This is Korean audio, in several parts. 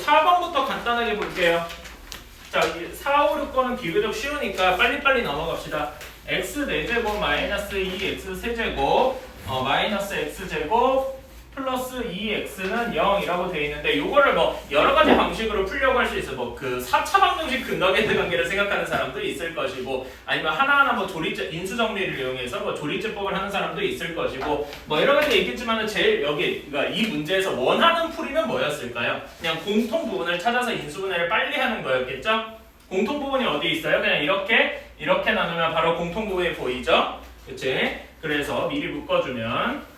4번부터 간단하게 볼게요. 자, 4, 5, 6번은 비교적 쉬우니까 빨리빨리 넘어갑시다. x 4제곱 마이너스 2x 세제곱 마이너스 x제곱 플러스 2x는 0이라고 되어 있는데 요거를 뭐 여러 가지 방식으로 풀려고 할 수 있어. 뭐 그 4차 방정식 근각의 관계를 생각하는 사람도 있을 것이고 아니면 하나하나 뭐 조리제 인수 정리를 이용해서 뭐 조리제법을 하는 사람도 있을 것이고 뭐 여러 가지 있겠지만은 제일 여기 그러니까 이 문제에서 원하는 풀이는 뭐였을까요? 그냥 공통 부분을 찾아서 인수분해를 빨리 하는 거였겠죠? 공통 부분이 어디 있어요? 그냥 이렇게 나누면 바로 공통 부분이 보이죠? 그치? 그래서 미리 묶어주면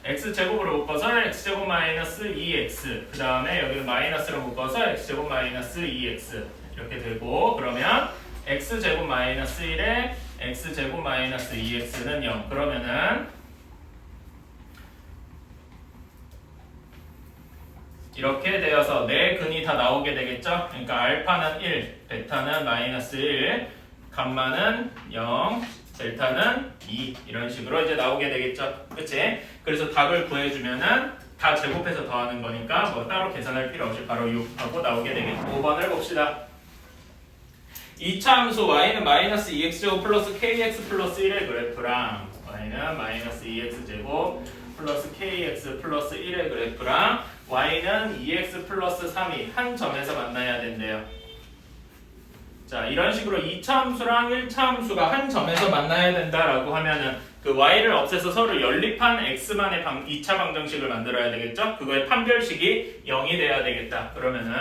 x제곱으로 묶어서 x제곱 마이너스 2x 그 다음에 여기는 마이너스로 묶어서 x제곱 마이너스 2x 이렇게 되고 그러면 x제곱 마이너스 1에 x제곱 마이너스 2x는 0 그러면은 이렇게 되어서 네 근이 다 나오게 되겠죠? 그러니까 알파는 1, 베타는 마이너스 1, 감마는 0, 델타는 2 이런 식으로 이제 나오게 되겠죠? 그치? 그래서 답을 구해주면은 다 제곱해서 더하는 거니까 뭐 따로 계산할 필요 없이 바로 6하고 나오게 되겠죠? 5번을 봅시다. 2차 함수 y는 마이너스 2x제곱 플러스 kx 플러스 1의 그래프랑 y는 마이너스 2x제곱 플러스 kx 플러스 1의 그래프랑 y는 2x 플러스 3이 한 점에서 만나야 된대요. 자, 이런 식으로 2차 함수랑 1차 함수가 한 점에서 만나야 된다라고 하면은 그 y를 없애서 서로 연립한 x만의 2차 방정식을 만들어야 되겠죠? 그거의 판별식이 0이 돼야 되겠다. 그러면은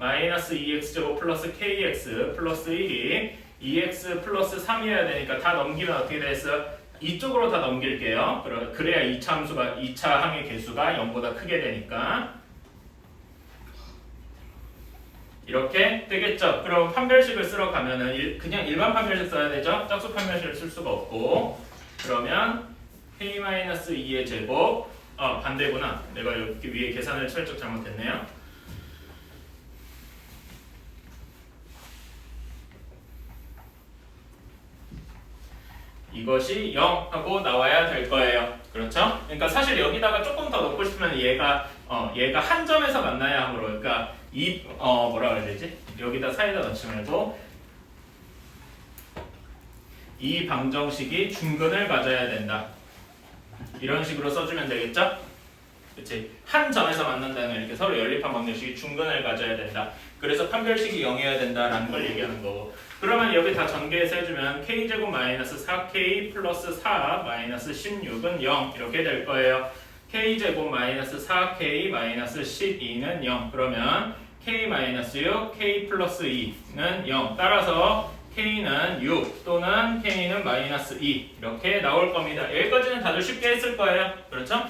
마이너스 2x제곱 플러스 kx 플러스 1이 2x 플러스 3이어야 되니까 다 넘기면 어떻게 되겠어요? 이쪽으로 다 넘길게요. 그래야 2차 함수가 2차 항의 개수가 0보다 크게 되니까 이렇게 되겠죠. 그럼 판별식을 쓰러 가면은 그냥 일반 판별식 써야 되죠. 짝수 판별식을 쓸 수가 없고 그러면 k-2의 제곱 반대구나. 내가 여기 위에 계산을 살짝 잘못했네요. 이것이 0 하고 나와야 될 거예요. 그렇죠? 그러니까 사실 여기다가 조금 더 넣고 싶으면 얘가 한 점에서 만나야 하므로 그러니까 뭐라 그래야 되지? 여기다 사이다 넣지 말고 이 방정식이 중근을 가져야 된다. 이런 식으로 써주면 되겠죠? 그치? 한 점에서 만난다는 이렇게 서로 연립한 방정식이 중근을 가져야 된다. 그래서 판별식이 0이어야 된다라는 걸 얘기하는 거고 그러면 여기 다 전개해서 해주면 k제곱 마이너스 4k 플러스 4 마이너스 16은 0 이렇게 될 거예요. k제곱 마이너스 4k 마이너스 12는 0 그러면 k 마이너스 6 k 플러스 2는 0 따라서 k는 6 또는 k는 마이너스 2 이렇게 나올 겁니다. 여기까지는 다들 쉽게 했을 거예요. 그렇죠?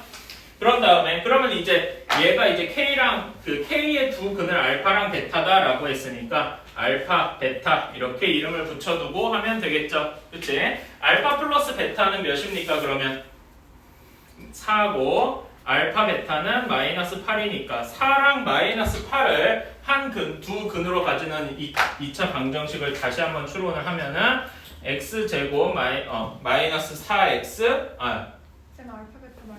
그런 다음에 그러면 이제 얘가 이제 k랑 그 k의 두 근을 알파랑 베타다라고 했으니까 알파, 베타 이렇게 이름을 붙여두고 하면 되겠죠. 그치? 알파 플러스 베타는 몇입니까? 그러면 4고 알파 베타는 마이너스 8이니까 4랑 마이너스 8을 두 근으로 가지는 2차 방정식을 다시 한번 추론을 하면은 x제곱 마이너스 4x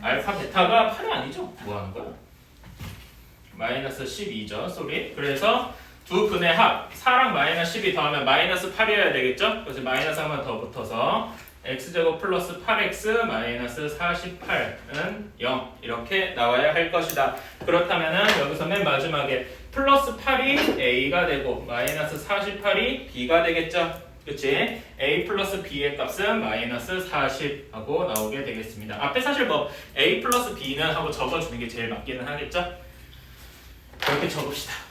알파 베타가 8이 아니죠? 뭐 하는 거야? 마이너스 12죠. 쏘리. 그래서 두 근의 합 4랑 마이너스 12 더하면 마이너스 8이어야 되겠죠? 그래서 마이너스 한 번 더 붙어서 x제곱 플러스 8x 마이너스 48은 0 이렇게 나와야 할 것이다. 그렇다면은 여기서 맨 마지막에 플러스 8이 a가 되고 마이너스 48이 b가 되겠죠? 그치? a 플러스 b의 값은 마이너스 40 하고 나오게 되겠습니다. 앞에 사실 뭐 a 플러스 b는 하고 적어주는 게 제일 맞기는 하겠죠? 그렇게 적읍시다.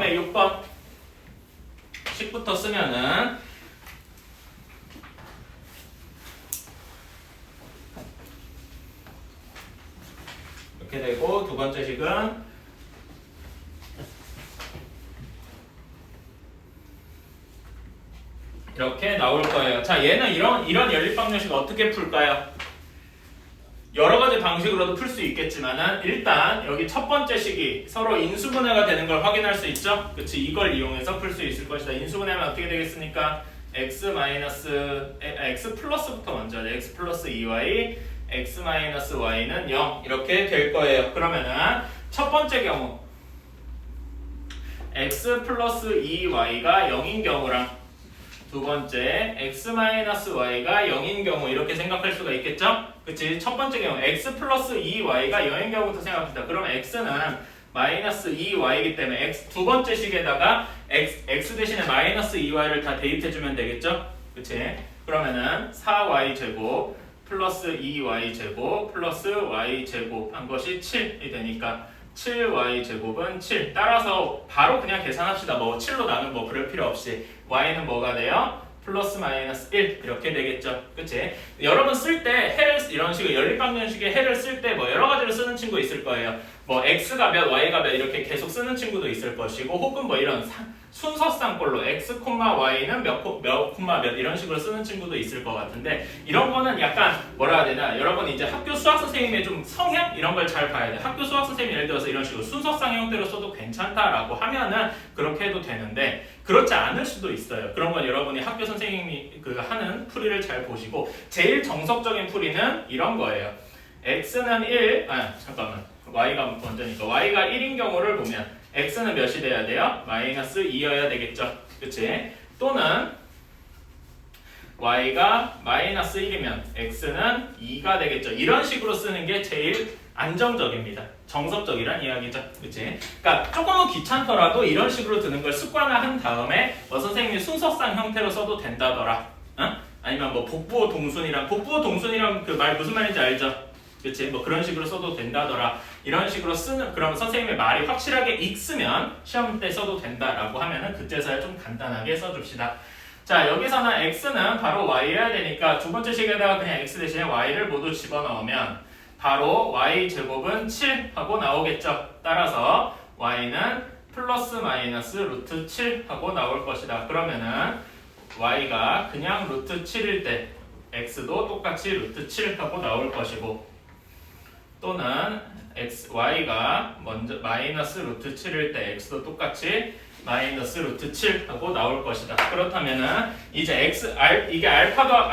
다음에 6번 식부터 쓰면은 이렇게 되고 두 번째 식은 이렇게 나올 거예요. 자, 얘는 이런 연립방정식 어떻게 풀까요? 여러 가지 방식으로도 풀 수 있겠지만은 일단 여기 첫 번째 식이 서로 인수분해가 되는 걸 확인할 수 있죠? 그치? 이걸 이용해서 풀 수 있을 것이다. 인수분해하면 어떻게 되겠습니까? x 플러스부터 먼저 하자. x 플러스 2y x 마이너스 y는 0 이렇게 될 거예요. 그러면은 첫 번째 경우 x 플러스 2y가 0인 경우랑 두 번째 x 마이너스 y가 0인 경우 이렇게 생각할 수가 있겠죠? 그치? 첫 번째 경우 x 플러스 2y가 0인 경우부터 생각합시다. 그러면 x는 마이너스 2y이기 때문에 x 두 번째 식에다가 x 대신에 마이너스 2y를 다 대입해주면 되겠죠? 그치? 그러면은 4y 제곱 플러스 2y 제곱 플러스 y 제곱 한 것이 7이 되니까 7y 제곱은 7. 따라서 바로 그냥 계산합시다. 뭐 7로 나눈 뭐 그럴 필요 없이 y는 뭐가 돼요? 플러스 마이너스 1 이렇게 되겠죠. 그치? 여러분 쓸 때 해를 이런 식으로 연립방정식의 해를 쓸 때 뭐 여러 가지로 쓰는 친구 있을 거예요. 뭐 x가 몇, y가 몇 이렇게 계속 쓰는 친구도 있을 것이고 혹은 뭐 이런 순서상꼴로 x, y는 몇, 몇 이런 식으로 쓰는 친구도 있을 것 같은데 이런 거는 약간 뭐라 해야 되나 여러분 이제 학교 수학 선생님의 좀 성향 이런 걸 잘 봐야 돼. 학교 수학 선생님이 예를 들어서 이런 식으로 순서상 형태로 써도 괜찮다라고 하면은 그렇게 해도 되는데 그렇지 않을 수도 있어요. 그런 건 여러분이 학교 선생님이 하는 풀이를 잘 보시고 제일 정석적인 풀이는 이런 거예요. x는 1, 잠깐만 y가 먼저니까 y가 1인 경우를 보면 x는 몇이 돼야 돼요? 마이너스 2여야 되겠죠. 그치? 또는 y가 마이너스 1이면 x는 2가 되겠죠. 이런 식으로 쓰는 게 제일 안정적입니다. 정석적이란 이야기죠. 그치? 그러니까 조금은 귀찮더라도 이런 식으로 드는 걸 습관을 한 다음에 선생님이 순서상 형태로 써도 된다더라. 아니면 뭐 복부호 동순이랑 그 말 무슨 말인지 알죠? 그치? 뭐 그런 식으로 써도 된다더라. 이런 식으로 쓰는 그럼 선생님의 말이 확실하게 익으면 시험 때 써도 된다라고 하면은 그때서야 좀 간단하게 써줍시다. 자 여기서는 x는 바로 y여야 되니까 두 번째 식에다가 그냥 x 대신에 y를 모두 집어넣으면 바로 y 제곱은 7 하고 나오겠죠. 따라서 y는 플러스 마이너스 루트 7 하고 나올 것이다. 그러면은 y가 그냥 루트 7일 때 x도 똑같이 루트 7 하고 나올 것이고 또는 y가 먼저 마이너스 루트 7일 때 x도 똑같이 마이너스 루트 7 하고 나올 것이다. 그렇다면은 이제 이게 알파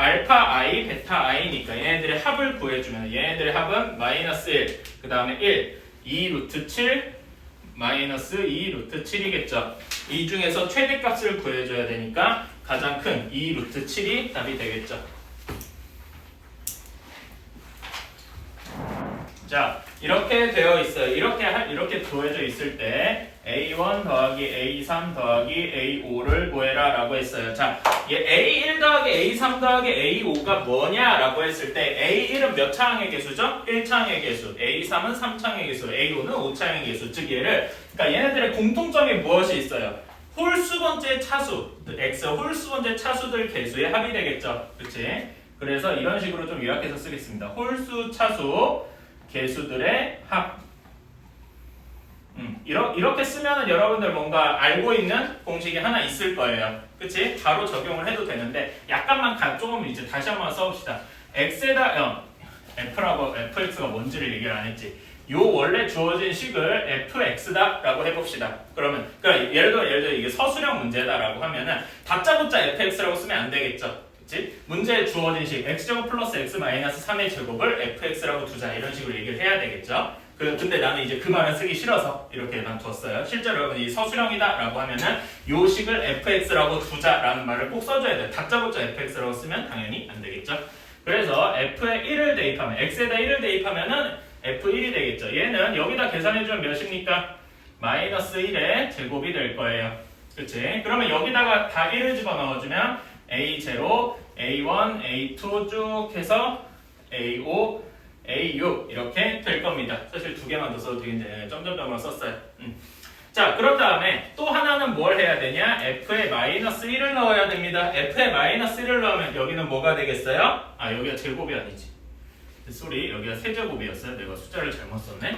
i, 베타 i니까 얘네들의 합을 구해주면 얘네들의 합은 마이너스 1, 그 다음에 1, 2 루트 7, 마이너스 2 루트 7이겠죠. 이 중에서 최대값을 구해줘야 되니까 가장 큰 2 루트 7이 답이 되겠죠. 자, 이렇게 되어 있어요. 이렇게 구해져 있을 때 A1 더하기 A3 더하기 A5를 구해라 라고 했어요. 자, A1 더하기 A3 더하기 A5가 뭐냐 라고 했을 때 A1은 몇 차항의 개수죠? 1차항의 개수. A3은 3차항의 개수. A5는 5차항의 개수. 즉 그러니까 얘네들의 공통점이 무엇이 있어요? 홀수번째 차수, X 홀수번째 차수들 개수의 합이 되겠죠. 그치? 그래서 이런 식으로 좀 요약해서 쓰겠습니다. 홀수 차수 개수들의 합. 이렇게 쓰면은 여러분들 뭔가 알고 있는 공식이 하나 있을 거예요. 그치? 바로 적용을 해도 되는데 약간만 조금 이제 다시 한번 써봅시다. x에다 fx가 뭔지를 얘기를 안 했지. 요 원래 주어진 식을 fx다 라고 해봅시다. 그러면 그러니까 예를 들어 이게 서술형 문제다라고 하면은 다짜고짜 fx라고 쓰면 안 되겠죠. 그치? 문제에 주어진 식 x제곱 플러스 x 마이너스 3의 제곱을 fx라고 두자 이런 식으로 얘기를 해야 되겠죠. 근데 나는 이제 그 말은 쓰기 싫어서 이렇게만 뒀어요. 실제로 여러분이 서술형이다 라고 하면은 요 식을 fx라고 두자라는 말을 꼭 써줘야 돼요. 다짜고짜 fx라고 쓰면 당연히 안 되겠죠. 그래서 f에 1을 대입하면 x에다 1을 대입하면은 f1이 되겠죠. 얘는 여기다 계산해주면 몇입니까? 마이너스 1의 제곱이 될 거예요. 그치? 그러면 여기다가 다 1을 집어넣어주면 A0, A1, A2 쭉 해서 A5, A6 이렇게 될 겁니다. 사실 두 개만 더 써도 되겠는데 점점점으로 썼어요. 자, 그런 다음에 또 하나는 뭘 해야 되냐? F에 마이너스 1을 넣어야 됩니다. F에 마이너스 1을 넣으면 여기는 뭐가 되겠어요? 여기가 제곱이 아니지. 쏘리, 여기가 세제곱이었어요. 내가 숫자를 잘못 썼네.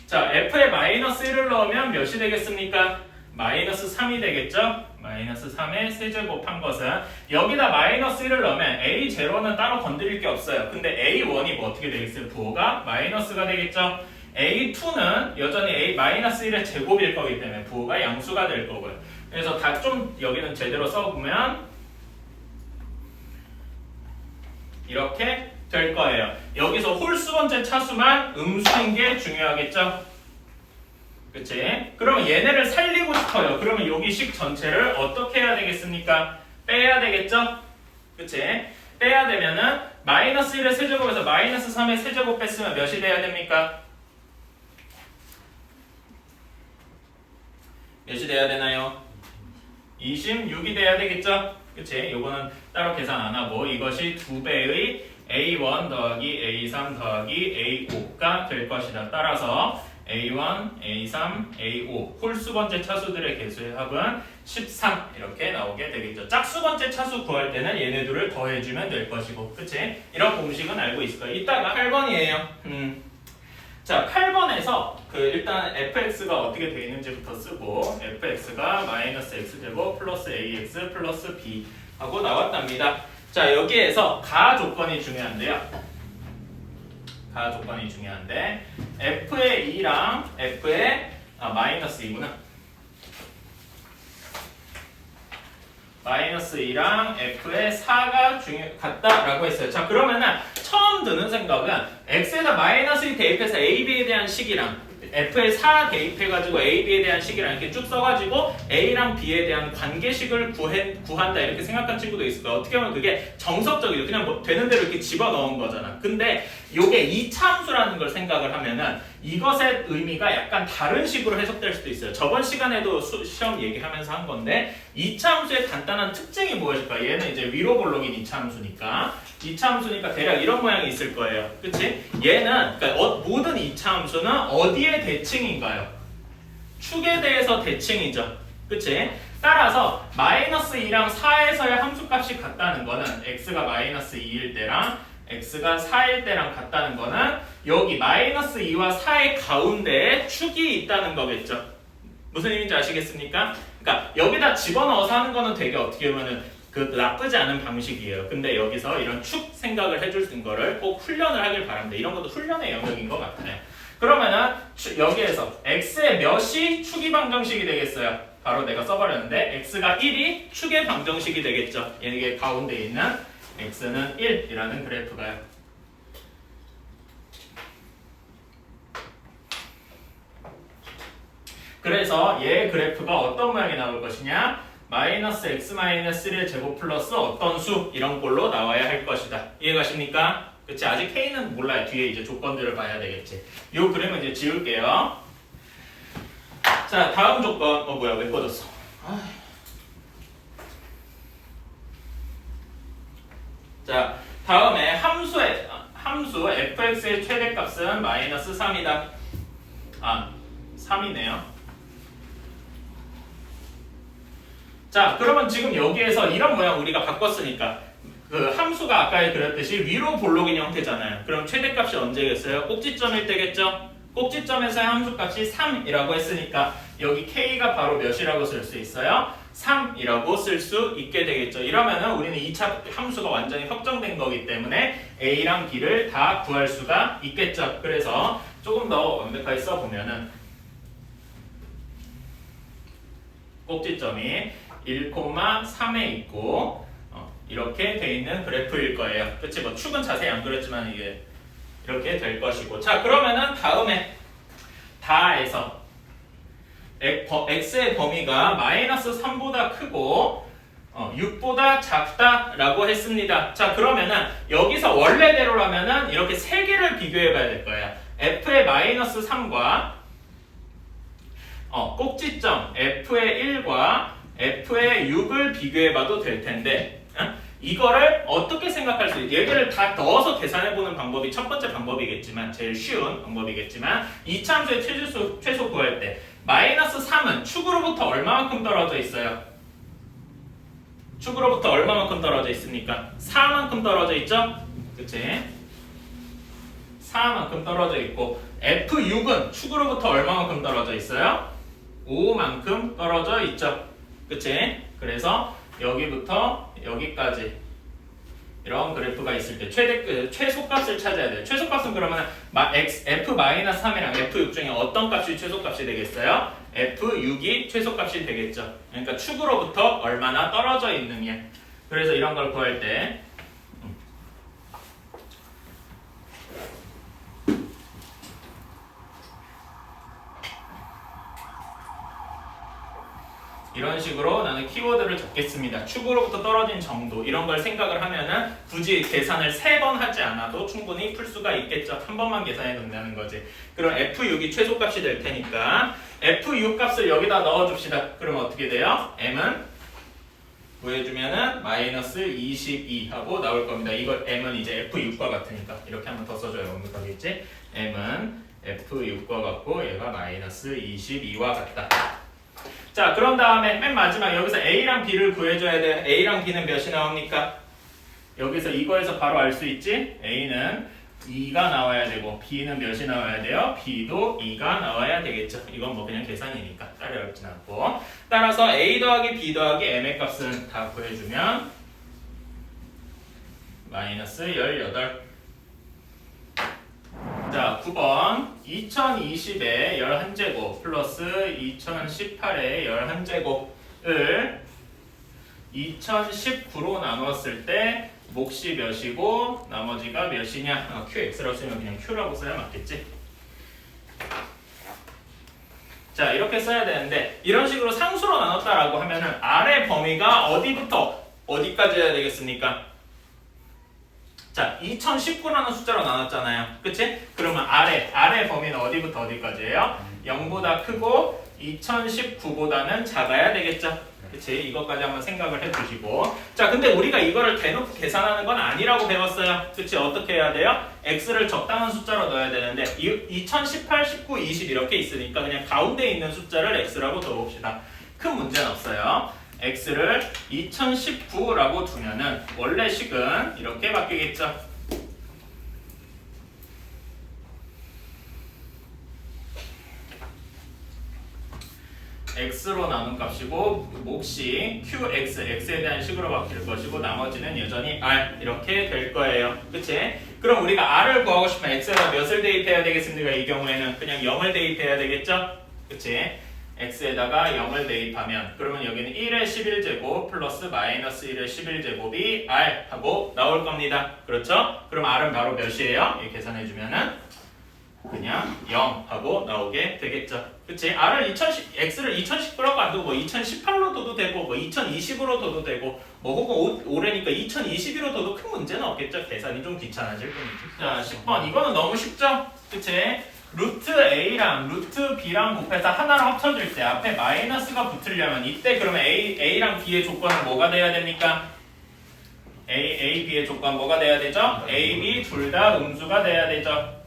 자, F에 마이너스 1을 넣으면 몇이 되겠습니까? 마이너스 3이 되겠죠? 마이너스 3의 세제곱한 것은 여기다 마이너스 1을 넣으면 A0는 따로 건드릴 게 없어요. 근데 A1이 뭐 어떻게 되겠어요? 부호가 마이너스가 되겠죠? A2는 여전히 마이너스 1의 제곱일 거기 때문에 부호가 양수가 될 거고요. 그래서 다 좀 여기는 제대로 써보면 이렇게 될 거예요. 여기서 홀수 번째 차수만 음수인 게 중요하겠죠? 그치? 그러면 얘네를 살리고 싶어요. 그러면 여기 식 전체를 어떻게 해야 되겠습니까? 빼야 되겠죠? 그치? 빼야 되면은 마이너스 1의 세제곱에서 마이너스 3의 세제곱 뺐으면 몇이 돼야 됩니까? 몇이 돼야 되나요? 26이 돼야 되겠죠? 그치? 요거는 따로 계산 안 하고 이것이 2배의 A1 더하기 A3 더하기 A5가 될 것이다. 따라서 A1, A3, A5 홀수 번째 차수들의 개수의 합은 13 이렇게 나오게 되겠죠. 짝수 번째 차수 구할 때는 얘네 둘을 더해주면 될 것이고 그치? 이런 공식은 알고 있을 거예요. 이따가 8번이에요. 자, 8번에서 일단 fx가 어떻게 되어 있는지부터 쓰고 fx가 마이너스 x제곱 플러스 ax 플러스 b 하고 나왔답니다. 자, 여기에서 가 조건이 중요한데요. 가 조건이 중요한데 f의 2랑 f의 마이너스 2구나. 마이너스 2랑 f의 4가 같다라고 했어요. 자, 그러면은 처음 드는 생각은 x에다 마이너스 2 대입해서 ab에 대한 식이랑 f에 4 대입해가지고 ab에 대한 식이랑 이렇게 쭉 써가지고 a랑 b에 대한 관계식을 구한다 이렇게 생각한 친구도 있을 거야. 어떻게 보면 그게 정석적이죠. 그냥 뭐 되는 대로 이렇게 집어넣은 거잖아. 근데 요게 2차 함수라는 걸 생각을 하면은 이것의 의미가 약간 다른 식으로 해석될 수도 있어요. 저번 시간에도 시험 얘기하면서 한 건데 2차 함수의 간단한 특징이 무엇일까? 얘는 이제 위로 볼록인 2차 함수니까 2차 함수니까 대략 이런 모양이 있을 거예요. 그치? 얘는 그러니까 모든 2차 함수는 어디에 대칭인가요? 축에 대해서 대칭이죠. 그치? 따라서 마이너스 2랑 4에서의 함수값이 같다는 거는 x가 마이너스 2일 때랑 x가 4일 때랑 같다는 거는 여기 마이너스 2와 4의 가운데에 축이 있다는 거겠죠. 무슨 의미인지 아시겠습니까? 그러니까 여기다 집어넣어서 하는 거는 되게 어떻게 보면은 나쁘지 않은 방식이에요. 근데 여기서 이런 축 생각을 해줄 수 있는 거를 꼭 훈련을 하길 바랍니다. 이런 것도 훈련의 영역인 것 같아요. 그러면은 여기에서 x의 몇이 축의 방정식이 되겠어요? 바로 내가 써버렸는데 x가 1이 축의 방정식이 되겠죠. 이게 가운데 있는 x는 1이라는 그래프가요. 그래서 얘 그래프가 어떤 모양이 나올 것이냐? 마이너스 x 마이너스 1의 제곱 플러스 어떤 수 이런 꼴로 나와야 할 것이다. 이해가십니까? 그치? 아직 k는 몰라요. 뒤에 이제 조건들을 봐야 되겠지. 요 그림은 이제 지울게요. 자, 다음 조건. 뭐야, 왜 꺼졌어? 자, 다음에 함수 fx의 최대값은 마이너스 3이다. 3이네요. 자, 그러면 지금 여기에서 이런 모양 우리가 바꿨으니까 그 함수가 아까 그렸듯이 위로 볼록인 형태잖아요. 그럼 최대값이 언제겠어요? 꼭지점일 때겠죠? 꼭지점에서의 함수값이 3이라고 했으니까 여기 k가 바로 몇이라고 쓸 수 있어요? 3이라고 쓸 수 있게 되겠죠. 이러면은 우리는 2차 함수가 완전히 확정된 거기 때문에 a랑 b를 다 구할 수가 있겠죠. 그래서 조금 더 완벽하게 써보면은 꼭지점이 1,3에 있고 이렇게 돼 있는 그래프일 거예요. 그치? 뭐 축은 자세히 안 그렸지만 이게 이렇게 될 것이고. 자, 그러면은 다음에 다에서 x의 범위가 마이너스 3보다 크고 6보다 작다라고 했습니다. 자, 그러면은 여기서 원래대로라면은 이렇게 세 개를 비교해 봐야 될 거예요. f의 마이너스 3과 꼭지점 f의 1과 f의 6을 비교해봐도 될 텐데 이거를 어떻게 생각할 수 있어요? 얘들을 다 넣어서 계산해보는 방법이 첫 번째 방법이겠지만 제일 쉬운 방법이겠지만 2차 함수의 최소 구할 때 마이너스 3은 축으로부터 얼마만큼 떨어져 있어요? 축으로부터 얼마만큼 떨어져 있습니까? 4만큼 떨어져 있죠? 그치? 4만큼 떨어져 있고 F6은 축으로부터 얼마만큼 떨어져 있어요? 5만큼 떨어져 있죠. 그치? 그래서 여기부터 여기까지 이런 그래프가 있을 때 최소값을 찾아야 돼요. 최소값은 그러면 F-3이랑 F6 중에 어떤 값이 최소값이 되겠어요? F6이 최소값이 되겠죠. 그러니까 축으로부터 얼마나 떨어져 있느냐. 그래서 이런 걸 구할 때 이런 식으로 나는 키워드를 적겠습니다. 축으로부터 떨어진 정도 이런 걸 생각을 하면은 굳이 계산을 3번 하지 않아도 충분히 풀 수가 있겠죠. 한 번만 계산해 놓는다는 거지. 그럼 F6이 최소값이 될 테니까 F6 값을 여기다 넣어줍시다. 그러면 어떻게 돼요? M은 구해주면은 마이너스 22 하고 나올 겁니다. 이걸 M은 이제 F6과 같으니까 이렇게 한번 더 써줘야 완벽하겠지? M은 F6과 같고 얘가 마이너스 22와 같다. 자, 그런 다음에 맨 마지막 여기서 A랑 B를 구해줘야 돼. A랑 B는 몇이 나옵니까? 여기서 이거에서 바로 알 수 있지? A는 2가 나와야 되고 B는 몇이 나와야 돼요? B도 2가 나와야 되겠죠. 이건 뭐 그냥 계산이니까 따로 어렵진 않고. 따라서 A 더하기 B 더하기 M의 값은 다 구해주면 마이너스 18. 자, 9번 2020의 11제곱 플러스 2018의 11제곱을 2019로 나눴을 때 몫이 몇이고 나머지가 몇이냐? QX라고 쓰면 그냥 Q라고 써야 맞겠지? 자, 이렇게 써야 되는데 이런 식으로 상수로 나눴다라고 하면은 아래 범위가 어디부터 어디까지 해야 되겠습니까? 자, 2019라는 숫자로 나눴잖아요. 그치? 그러면 아래 범위는 어디부터 어디까지예요? 0보다 크고 2019보다는 작아야 되겠죠. 그치? 이것까지 한번 생각을 해주시고. 자, 근데 우리가 이거를 대놓고 계산하는 건 아니라고 배웠어요. 그치? 어떻게 해야 돼요? X를 적당한 숫자로 넣어야 되는데 2018, 19, 20 이렇게 있으니까 그냥 가운데 있는 숫자를 X라고 넣어봅시다. 큰 문제는 없어요. X를 2019라고 두면은 원래 식은 이렇게 바뀌겠죠. X로 나눈 값이고 몫이 QX, X에 대한 식으로 바뀔 것이고 나머지는 여전히 R 이렇게 될 거예요. 그치? 그럼 우리가 R을 구하고 싶으면 X에다 몇을 대입해야 되겠습니까? 이 경우에는 그냥 0을 대입해야 되겠죠? 그치? X에다가 0을 대입하면 그러면 여기는 1의 11제곱 플러스 마이너스 1의 11제곱이 R 하고 나올 겁니다. 그렇죠? 그럼 R은 바로 몇이에요? 이 계산해주면은 그냥 0 하고 나오게 되겠죠. 그치? R을 X를 2019라고 안 두고 뭐 2018로 둬도 되고 뭐 2020으로 둬도 되고 뭐 혹은 올해니까 2022로 둬도 큰 문제는 없겠죠. 계산이 좀 귀찮아질 뿐이지. 자, 10번 이거는 너무 쉽죠? 그치? 루트 A랑 루트 B랑 곱해서 하나로 합쳐질 때 앞에 마이너스가 붙으려면 이때 그러면 A랑 B의 조건은 뭐가 돼야 됩니까? A, B의 조건 뭐가 돼야 되죠? A, B 둘 다 음수가 돼야 되죠.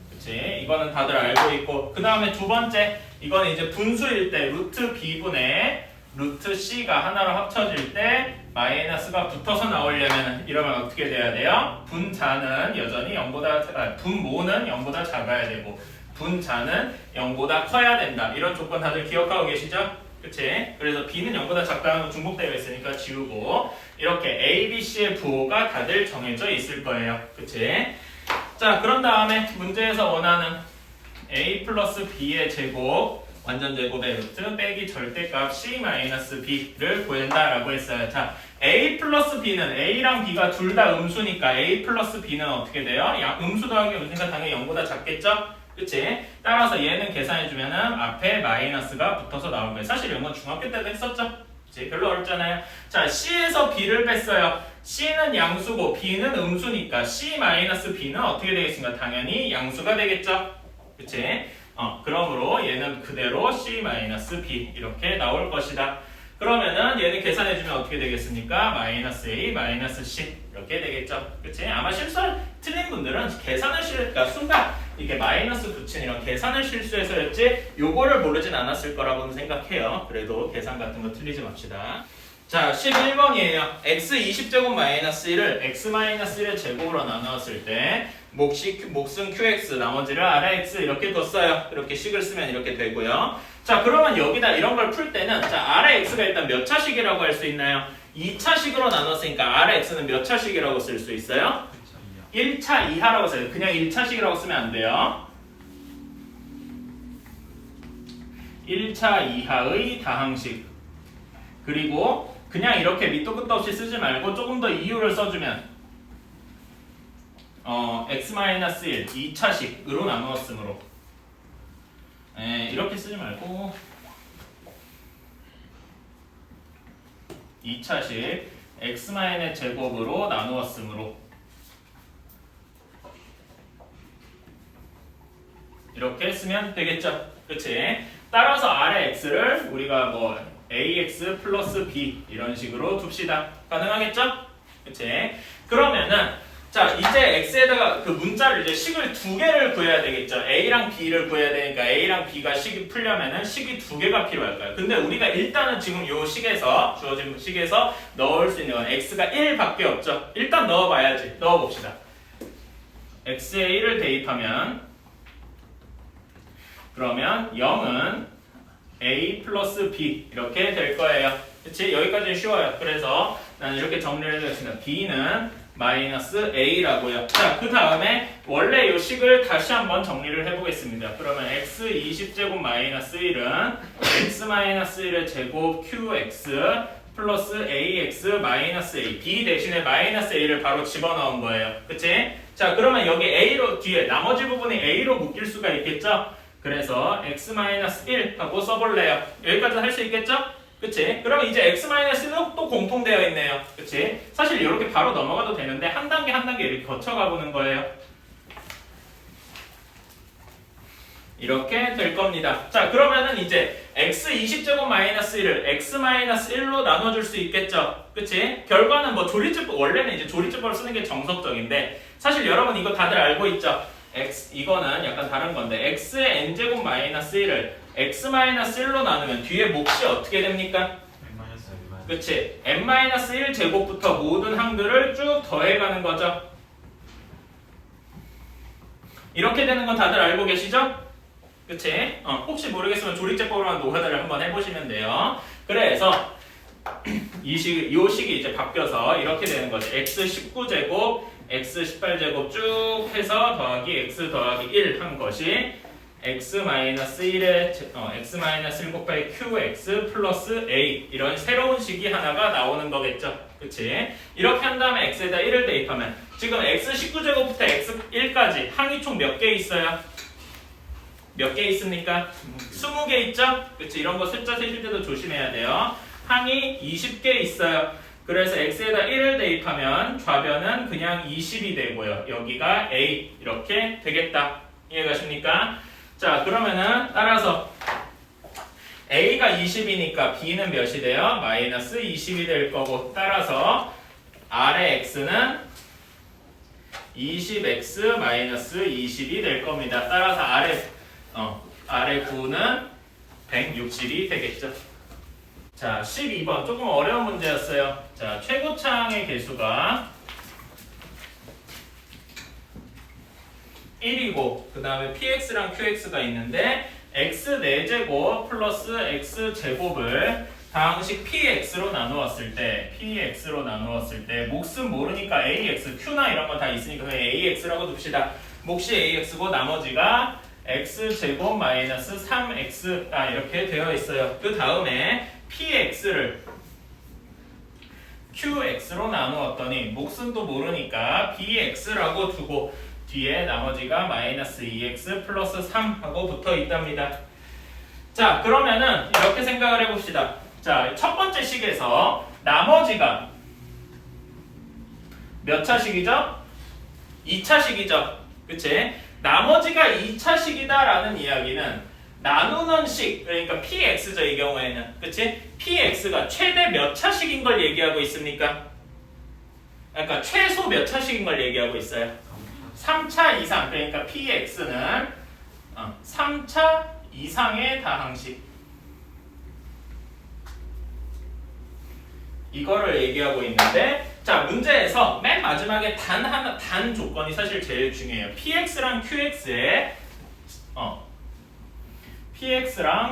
그치? 이거는 다들 알고 있고 그 다음에 두 번째 이거는 이제 분수일 때 루트 B분의 루트 C가 하나로 합쳐질 때 마이너스가 붙어서 나오려면 이러면 어떻게 돼야 돼요? 분자는 여전히 0보다 분모는 0보다 작아야 되고 분자는 0보다 커야 된다. 이런 조건 다들 기억하고 계시죠? 그치? 그래서 B는 0보다 작다는 거 중복되어 있으니까 지우고 이렇게 A, B, C의 부호가 다들 정해져 있을 거예요. 그치? 자, 그런 다음에 문제에서 원하는 A 플러스 B의 제곱 완전 제곱의 루트 빼기 절대값 C-B를 구한다라고 했어요. 자, A 플러스 B는 A랑 B가 둘 다 음수니까 A 플러스 B는 어떻게 돼요? 음수 더하기 음수니까 당연히 0보다 작겠죠? 그치? 따라서 얘는 계산해주면은 앞에 마이너스가 붙어서 나올 거예요. 사실 이런 건 중학교 때도 했었죠? 그치? 별로 어렵잖아요. 자, C에서 B를 뺐어요. C는 양수고 B는 음수니까 C-B는 어떻게 되겠습니까? 당연히 양수가 되겠죠? 그치? 그러므로 얘는 그대로 C-B 이렇게 나올 것이다. 그러면은 얘는 계산해주면 어떻게 되겠습니까? 마이너스 A, 마이너스 C 이렇게 되겠죠. 그치? 아마 실수 틀린 분들은 계산을 그러니까 순간 이게 마이너스 붙인 이런 계산을 실수해서였지 요거를 모르진 않았을 거라고는 생각해요. 그래도 계산 같은 거 틀리지 맙시다. 자, 11번이에요. x 20제곱 마이너스 1을 x 마이너스 1의 제곱으로 나누었을 때 몫은 qx, 나머지를 rx 이렇게 뒀어요. 이렇게 식을 쓰면 이렇게 되고요. 자, 그러면 여기다 이런 걸 풀 때는 자, rx가 일단 몇 차식이라고 할 수 있나요? 2차식으로 나눴으니까 rx는 몇 차식이라고 쓸 수 있어요? 1차 이하라고 써요. 그냥 1차식이라고 쓰면 안 돼요. 1차 이하의 다항식. 그리고 그냥 이렇게 밑도 끝도 없이 쓰지 말고 조금 더 이유를 써주면 x-1 2차식으로 나누었으므로 이렇게 쓰지 말고 2차식 x마이너스 제곱으로 나누었으므로 이렇게 쓰면 되겠죠. 그치? 따라서 아래 x를 우리가 뭐 ax 플러스 b 이런 식으로 둡시다. 가능하겠죠? 그치? 그러면은 자 이제 x에다가 그 문자를 이제 식을 두 개를 구해야 되겠죠. a랑 b를 구해야 되니까 a랑 b가 식이 풀려면은 식이 두 개가 필요할 거야. 근데 우리가 일단은 지금 요 식에서 주어진 식에서 넣을 수 있는 건 x가 1밖에 없죠. 일단 넣어봐야지. 넣어봅시다. x에 1을 대입하면 그러면 0은 a 플러스 b 이렇게 될 거예요. 그치? 여기까지는 쉬워요. 그래서 나는 이렇게 정리를 해드렸습니다. b는 마이너스 a라고요. 자, 그 다음에 원래 이 식을 다시 한번 정리를 해보겠습니다. 그러면 x 20제곱 마이너스 1은 x 마이너스 1의 제곱 qx 플러스 ax 마이너스 a b 대신에 마이너스 a를 바로 집어넣은 거예요. 그치? 자, 그러면 여기 a로 뒤에 나머지 부분이 a로 묶일 수가 있겠죠? 그래서 x-1 하고 써볼래요. 여기까지 할 수 있겠죠? 그치? 그러면 이제 x-1은 또 공통되어 있네요. 그치? 사실 이렇게 바로 넘어가도 되는데 한 단계 한 단계 이렇게 거쳐가 보는 거예요. 이렇게 될 겁니다. 자, 그러면은 이제 x 20제곱 마이너스 1을 x-1로 나눠줄 수 있겠죠? 그치? 결과는 뭐 조리제법, 원래는 이제 조리제법을 쓰는 게 정석적인데 사실 여러분 이거 다들 알고 있죠? x 이거는 약간 다른 건데 x의 n제곱 마이너스 1을 x-1로 나누면 뒤에 몫이 어떻게 됩니까? 그치? n-1 제곱부터 모든 항들을 쭉 더해가는 거죠. 이렇게 되는 건 다들 알고 계시죠? 그치? 혹시 모르겠으면 조리제법으로만 노가다를 한번 해보시면 돼요. 그래서 이 식이 이제 바뀌어서 이렇게 되는 거죠. x 19제곱 x 18제곱 쭉 해서 더하기 x 더하기 1 한 것이 x-1의 x-1 곱하기 qx 플러스 a 이런 새로운 식이 하나가 나오는 거겠죠. 그치? 이렇게 한 다음에 x에다 1을 대입하면 지금 x 19제곱부터 x 1까지 항이 총 몇 개 있어요? 몇 개 있습니까? 20개 있죠? 그치? 이런 거 숫자 세실 때도 조심해야 돼요. 항이 20개 있어요. 그래서 x에다 1을 대입하면 좌변은 그냥 20이 되고요. 여기가 a 이렇게 되겠다. 이해가십니까? 자, 그러면은 따라서 a가 20이니까 b는 몇이 돼요? 마이너스 20이 될 거고 따라서 아래 x는 20x 마이너스 20이 될 겁니다. 따라서 아래 9는 160이 되겠죠. 자, 12번 조금 어려운 문제였어요. 자, 최고차항의 개수가 1이고 그 다음에 px랑 qx가 있는데 x 4제곱 플러스 x 제곱을 다항식 px로 나누었을 때 몫은 모르니까 ax, q나 이런 거 다 있으니까 그냥 ax라고 둡시다. 몫이 ax고 나머지가 x제곱 마이너스 3x 이렇게 되어 있어요. 그 다음에 px를 qx로 나누었더니 몫은 또 모르니까 bx라고 두고 뒤에 나머지가 마이너스 2x 플러스 3 하고 붙어 있답니다. 자, 그러면은 이렇게 생각을 해봅시다. 자, 첫 번째 식에서 나머지가 몇 차식이죠? 2차식이죠. 그치? 나머지가 2차식이다라는 이야기는 나누는 식, 그러니까 px죠 이 경우에는. 그치? px가 최대 몇 차식인 걸 얘기하고 있습니까? 그러니까 최소 몇 차식인 걸 얘기하고 있어요? 3차 이상, 그러니까 px는 3차 이상의 다항식 이거를 얘기하고 있는데 자, 문제에서 맨 마지막에 단 조건이 사실 제일 중요해요. px랑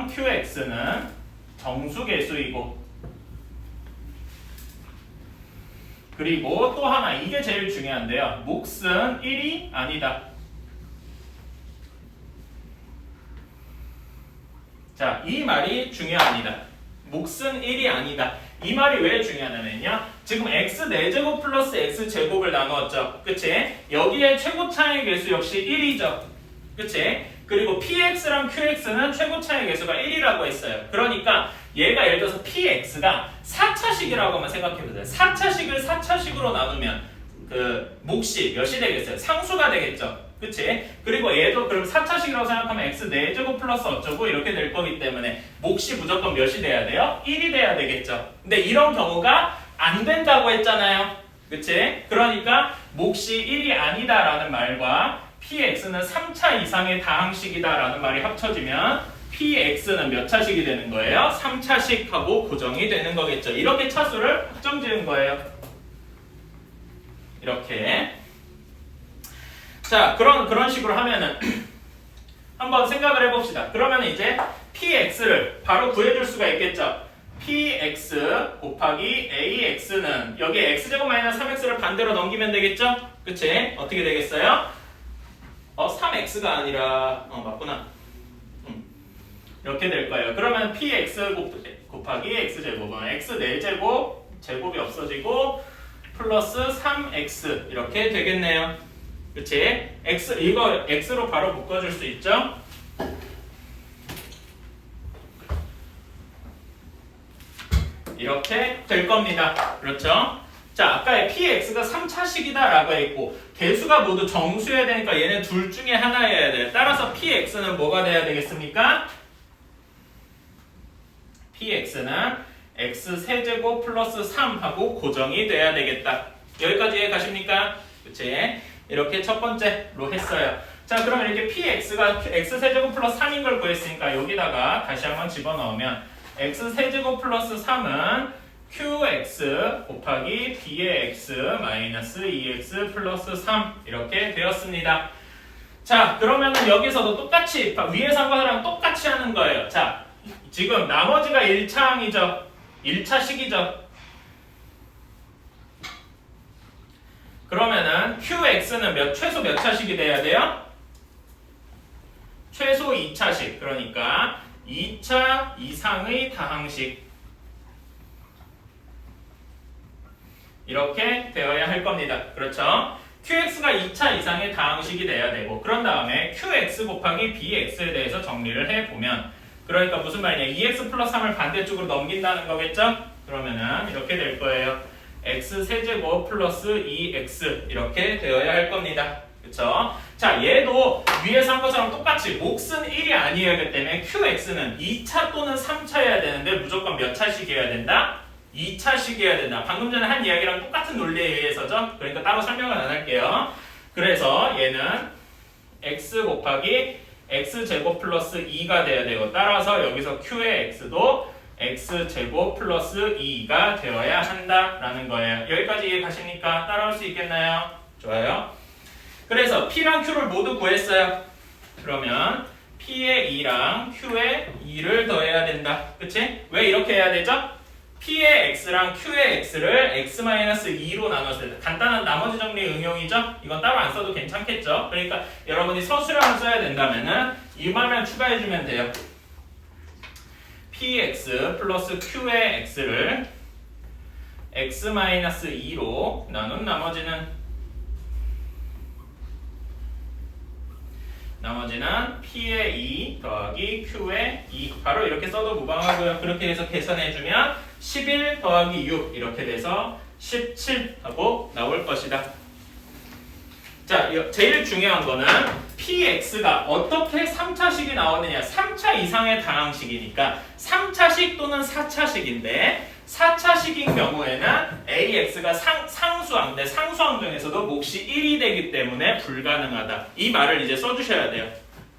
qx는 정수계수이고 그리고 또 하나 이게 제일 중요한데요. 몫은 1이 아니다. 자, 이 말이 중요합니다. 몫은 1이 아니다. 이 말이 왜 중요하냐면요. 지금 x 4제곱 플러스 x 제곱을 나누었죠. 그치? 여기에 최고차의 개수 역시 1이죠. 그치? 그리고 px랑 qx는 최고차의 개수가 1이라고 했어요. 그러니까 얘가 예를 들어서 px가 4차식이라고 한번 생각해보세요. 4차식을 4차식으로 나누면 그 몫이 몇이 되겠어요? 상수가 되겠죠. 그치? 그리고 얘도 그럼 4차식이라고 생각하면 x 4제곱 플러스 어쩌고 이렇게 될 거기 때문에 몫이 무조건 몇이 돼야 돼요? 1이 돼야 되겠죠. 근데 이런 경우가 안 된다고 했잖아요. 그치? 그러니까 몫이 1이 아니다라는 말과 px는 3차 이상의 다항식이다라는 말이 합쳐지면 px는 몇 차식이 되는 거예요? 3차식하고 고정이 되는 거겠죠. 이렇게 차수를 확정 지은 거예요. 이렇게. 자, 그런 식으로 하면은 한번 생각을 해봅시다. 그러면 이제 px를 바로 구해줄 수가 있겠죠. px 곱하기 ax는 여기 x제곱 마이너스 3x를 반대로 넘기면 되겠죠? 그치? 어떻게 되겠어요? 3x가 아니라 맞구나. 이렇게 될 거예요. 그러면 px 곱하기 x제곱은 x 4제곱 제곱이 없어지고 플러스 3x 이렇게 되겠네요. 그치? 이거 x로 바로 묶어줄 수 있죠? 이렇게 될 겁니다. 그렇죠? 자, 아까 px가 3차식이다 라고 했고 개수가 모두 정수여야 되니까 얘는 둘 중에 하나여야 돼요. 따라서 px는 뭐가 돼야 되겠습니까? px는 x 세제곱 플러스 3하고 고정이 돼야 되겠다. 여기까지 이해 가십니까? 그치? 이렇게 첫 번째로 했어요. 자, 그러면 이렇게 px가 x 세제곱 플러스 3인 걸 구했으니까 여기다가 다시 한번 집어넣으면 x 세제곱 플러스 3은 qx 곱하기 b의 x 마이너스 2x 플러스 3 이렇게 되었습니다. 자, 그러면은 여기서도 똑같이 위에서 한 거랑 똑같이 하는 거예요. 자, 지금 나머지가 1차항이죠. 1차식이죠. 그러면은 qx는 최소 몇 차식이 돼야 돼요? 최소 2차식. 그러니까 2차 이상의 다항식. 이렇게 되어야 할 겁니다. 그렇죠? qx가 2차 이상의 다항식이 돼야 되고 그런 다음에 qx 곱하기 bx에 대해서 정리를 해보면 그러니까 무슨 말이냐 2x 플러스 3을 반대쪽으로 넘긴다는 거겠죠? 그러면은 이렇게 될 거예요. x 세제곱 플러스 2x 이렇게 되어야 할 겁니다. 그쵸? 자, 얘도 위에서 한 것처럼 똑같이 몫은 1이 아니어야 하기 때문에 qx는 2차 또는 3차여야 되는데 무조건 몇 차식이어야 된다? 2차식이어야 된다. 방금 전에 한 이야기랑 똑같은 논리에 의해서죠. 그러니까 따로 설명은 안 할게요. 그래서 얘는 x 곱하기 x제곱 플러스 2가 돼야 되고 따라서 여기서 q의 x도 x제곱 플러스 2가 되어야 한다라는 거예요. 여기까지 이해 가십니까? 따라올 수 있겠나요? 좋아요. 그래서 p랑 q를 모두 구했어요. 그러면 p의 2랑 q의 2를 더해야 된다. 그치? 왜 이렇게 해야 되죠? p의 x랑 q의 x를 x-2로 나눴을 때 간단한 나머지 정리 응용이죠? 이건 따로 안 써도 괜찮겠죠? 그러니까 여러분이 서술형을 써야 된다면은 이 말만 추가해주면 돼요. px 플러스 q의 x를 x-2로 나눈 나머지는 p의 2 더하기 q의 2 바로 이렇게 써도 무방하고요. 그렇게 해서 계산해주면 11 더하기 6 이렇게 돼서 17 하고 나올 것이다. 자, 제일 중요한 거는 px가 어떻게 3차식이 나오느냐 3차 이상의 다항식이니까 3차식 또는 4차식인데 4차식인 경우에는 ax가 상수항인데 상수항 중에서도 몫이 1이 되기 때문에 불가능하다. 이 말을 이제 써주셔야 돼요.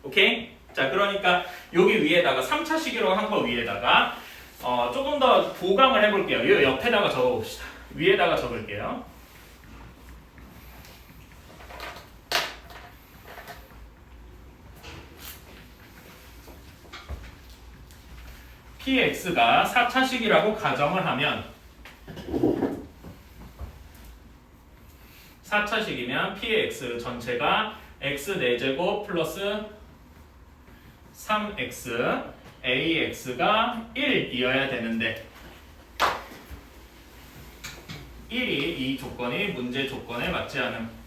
오케이? 자, 그러니까 여기 위에다가 3차식이라고 한 거 위에다가 조금 더 보강을 해볼게요. 이 옆에다가 적어봅시다. 위에다가 적을게요. px가 4차식이라고 가정을 하면 4차식이면 px 전체가 x 4제곱 플러스 3x ax가 1이어야 되는데 1이 이 조건이 문제 조건에 맞지 않음.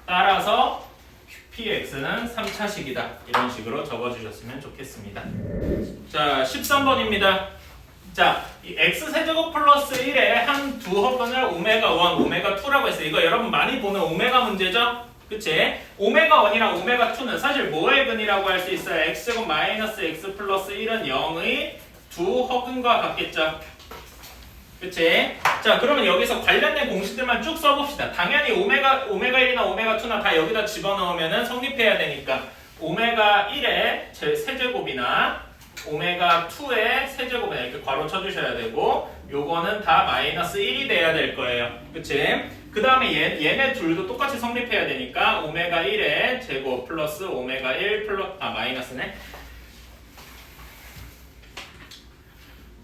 따라서 px는 3차식이다. 이런 식으로 적어주셨으면 좋겠습니다. 자, 13번입니다. 자, 이 x세제곱 플러스 1에 한 두 허근을 오메가 1, 오메가 2라고 했어요. 이거 여러분 많이 보는 오메가 문제죠? 그치? 오메가 1이랑 오메가 2는 사실 뭐의 근이라고 할 수 있어요? x제곱 마이너스 x 플러스 1은 0의 두 허근과 같겠죠? 그치? 자, 그러면 여기서 관련된 공식들만 쭉 써봅시다. 당연히 오메가 1이나 오메가 2나 다 여기다 집어넣으면 성립해야 되니까 오메가 1의 세제곱이나 오메가 2의 세제곱이나 이렇게 괄호 쳐주셔야 되고 요거는 다 마이너스 1이 돼야 될 거예요. 그치? 그 다음에 얘네 둘도 똑같이 성립해야 되니까 오메가 1의 제곱 플러스 오메가 1 플러스 마이너스네.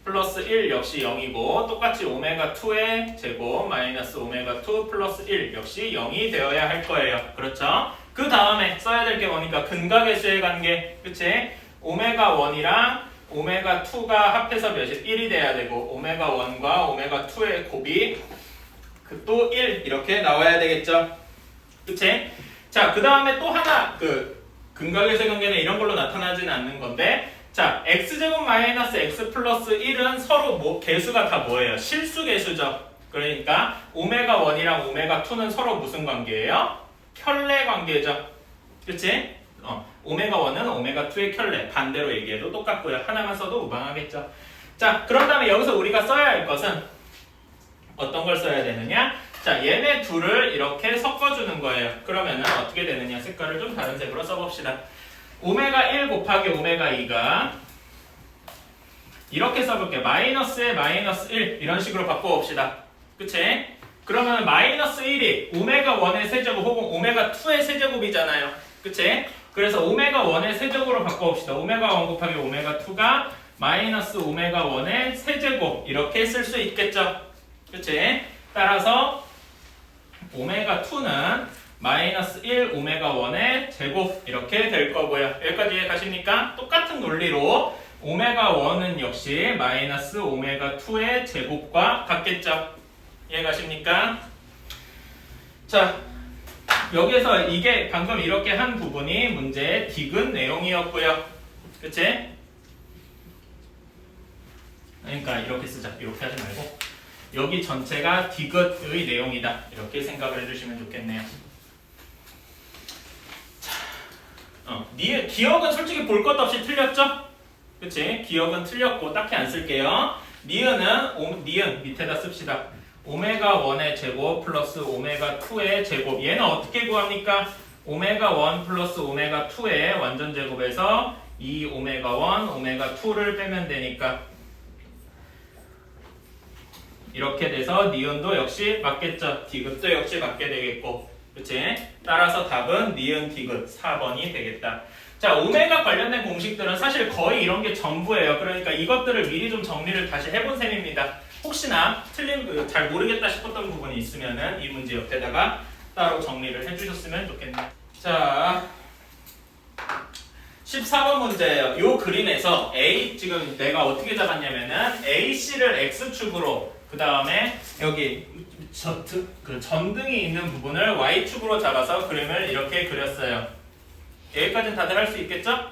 플러스 1 역시 0이고 똑같이 오메가 2의 제곱 마이너스 오메가 2 플러스 1 역시 0이 되어야 할 거예요. 그렇죠? 그 다음에 써야 될 게 뭐니까 근각의 수의 관계. 그치? 오메가 1이랑 오메가 2가 합해서 몇이 1이 돼야 되고 오메가 1과 오메가 2의 곱이 또 1 이렇게 나와야 되겠죠? 그치? 자, 그 다음에 또 하나 근각의 수의 관계는 이런 걸로 나타나지는 않는 건데 자, x제곱 마이너스 x 플러스 1은 서로 개수가 다 뭐예요? 실수 개수죠. 그러니까 오메가 1이랑 오메가 2는 서로 무슨 관계예요? 켤레 관계죠. 그치? 오메가 1은 오메가 2의 켤레. 반대로 얘기해도 똑같고요. 하나만 써도 무방하겠죠. 자, 그런 다음에 여기서 우리가 써야 할 것은 어떤 걸 써야 되느냐? 자, 얘네 둘을 이렇게 섞어주는 거예요. 그러면은 어떻게 되느냐? 색깔을 좀 다른 색으로 써봅시다. 오메가 1 곱하기 오메가 2가 이렇게 써볼게요. 마이너스에 마이너스 1 이런 식으로 바꿔봅시다. 그치? 그러면 마이너스 1이 오메가 1의 세제곱 혹은 오메가 2의 세제곱이잖아요. 그치? 그래서 오메가 1의 세제곱으로 바꿔봅시다. 오메가 1 곱하기 오메가 2가 마이너스 오메가 1의 세제곱 이렇게 쓸 수 있겠죠. 그치? 따라서 오메가 2는 마이너스 1 오메가 1의 제곱 이렇게 될 거고요. 여기까지 이해 가십니까? 똑같은 논리로 오메가 1은 역시 마이너스 오메가 2의 제곱과 같겠죠. 이해 가십니까? 자, 여기서 이게 방금 이렇게 한 부분이 문제의 디귿 내용이었고요. 그치? 그러니까 이렇게 쓰자. 이렇게 하지 말고 여기 전체가 디귿의 내용이다. 이렇게 생각을 해주시면 좋겠네요. 기억은 솔직히 볼 것도 없이 틀렸죠? 그치? 기억은 틀렸고 딱히 안 쓸게요. 니은 밑에다 씁시다. 오메가 1의 제곱 플러스 오메가 2의 제곱. 얘는 어떻게 구합니까? 오메가 1 플러스 오메가 2의 완전 제곱에서 이 오메가 1, 오메가 2를 빼면 되니까 이렇게 돼서 니은도 역시 맞겠죠? 디귿도 역시 맞게 되겠고. 그치? 따라서 답은 니은 디귿 4번이 되겠다. 자, 오메가 관련된 공식들은 사실 거의 이런 게 전부예요. 그러니까 이것들을 미리 좀 정리를 다시 해본 셈입니다. 혹시나 잘 모르겠다 싶었던 부분이 있으면은 이 문제 옆에다가 따로 정리를 해주셨으면 좋겠네요. 자, 14번 문제예요. 요 그림에서 지금 내가 어떻게 잡았냐면은 AC를 X축으로 그 다음에 여기 전등이 있는 부분을 Y축으로 잡아서 그림을 이렇게 그렸어요. 여기까지는 다들 할 수 있겠죠?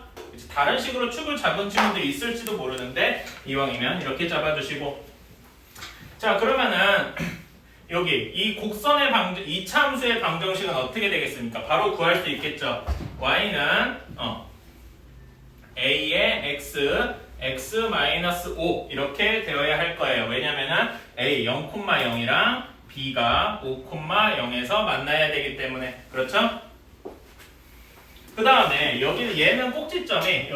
다른 식으로 축을 잡은 친구들이 있을지도 모르는데 이왕이면 이렇게 잡아주시고 자, 그러면은 여기 이 곡선의 이차 함수의 방정식은 어떻게 되겠습니까? 바로 구할 수 있겠죠? Y는 A의 X-5 이렇게 되어야 할 거예요. 왜냐면은 A 0,0이랑 B가 5,0에서 만나야 되기 때문에. 그렇죠? 그 다음에 얘는 꼭지점이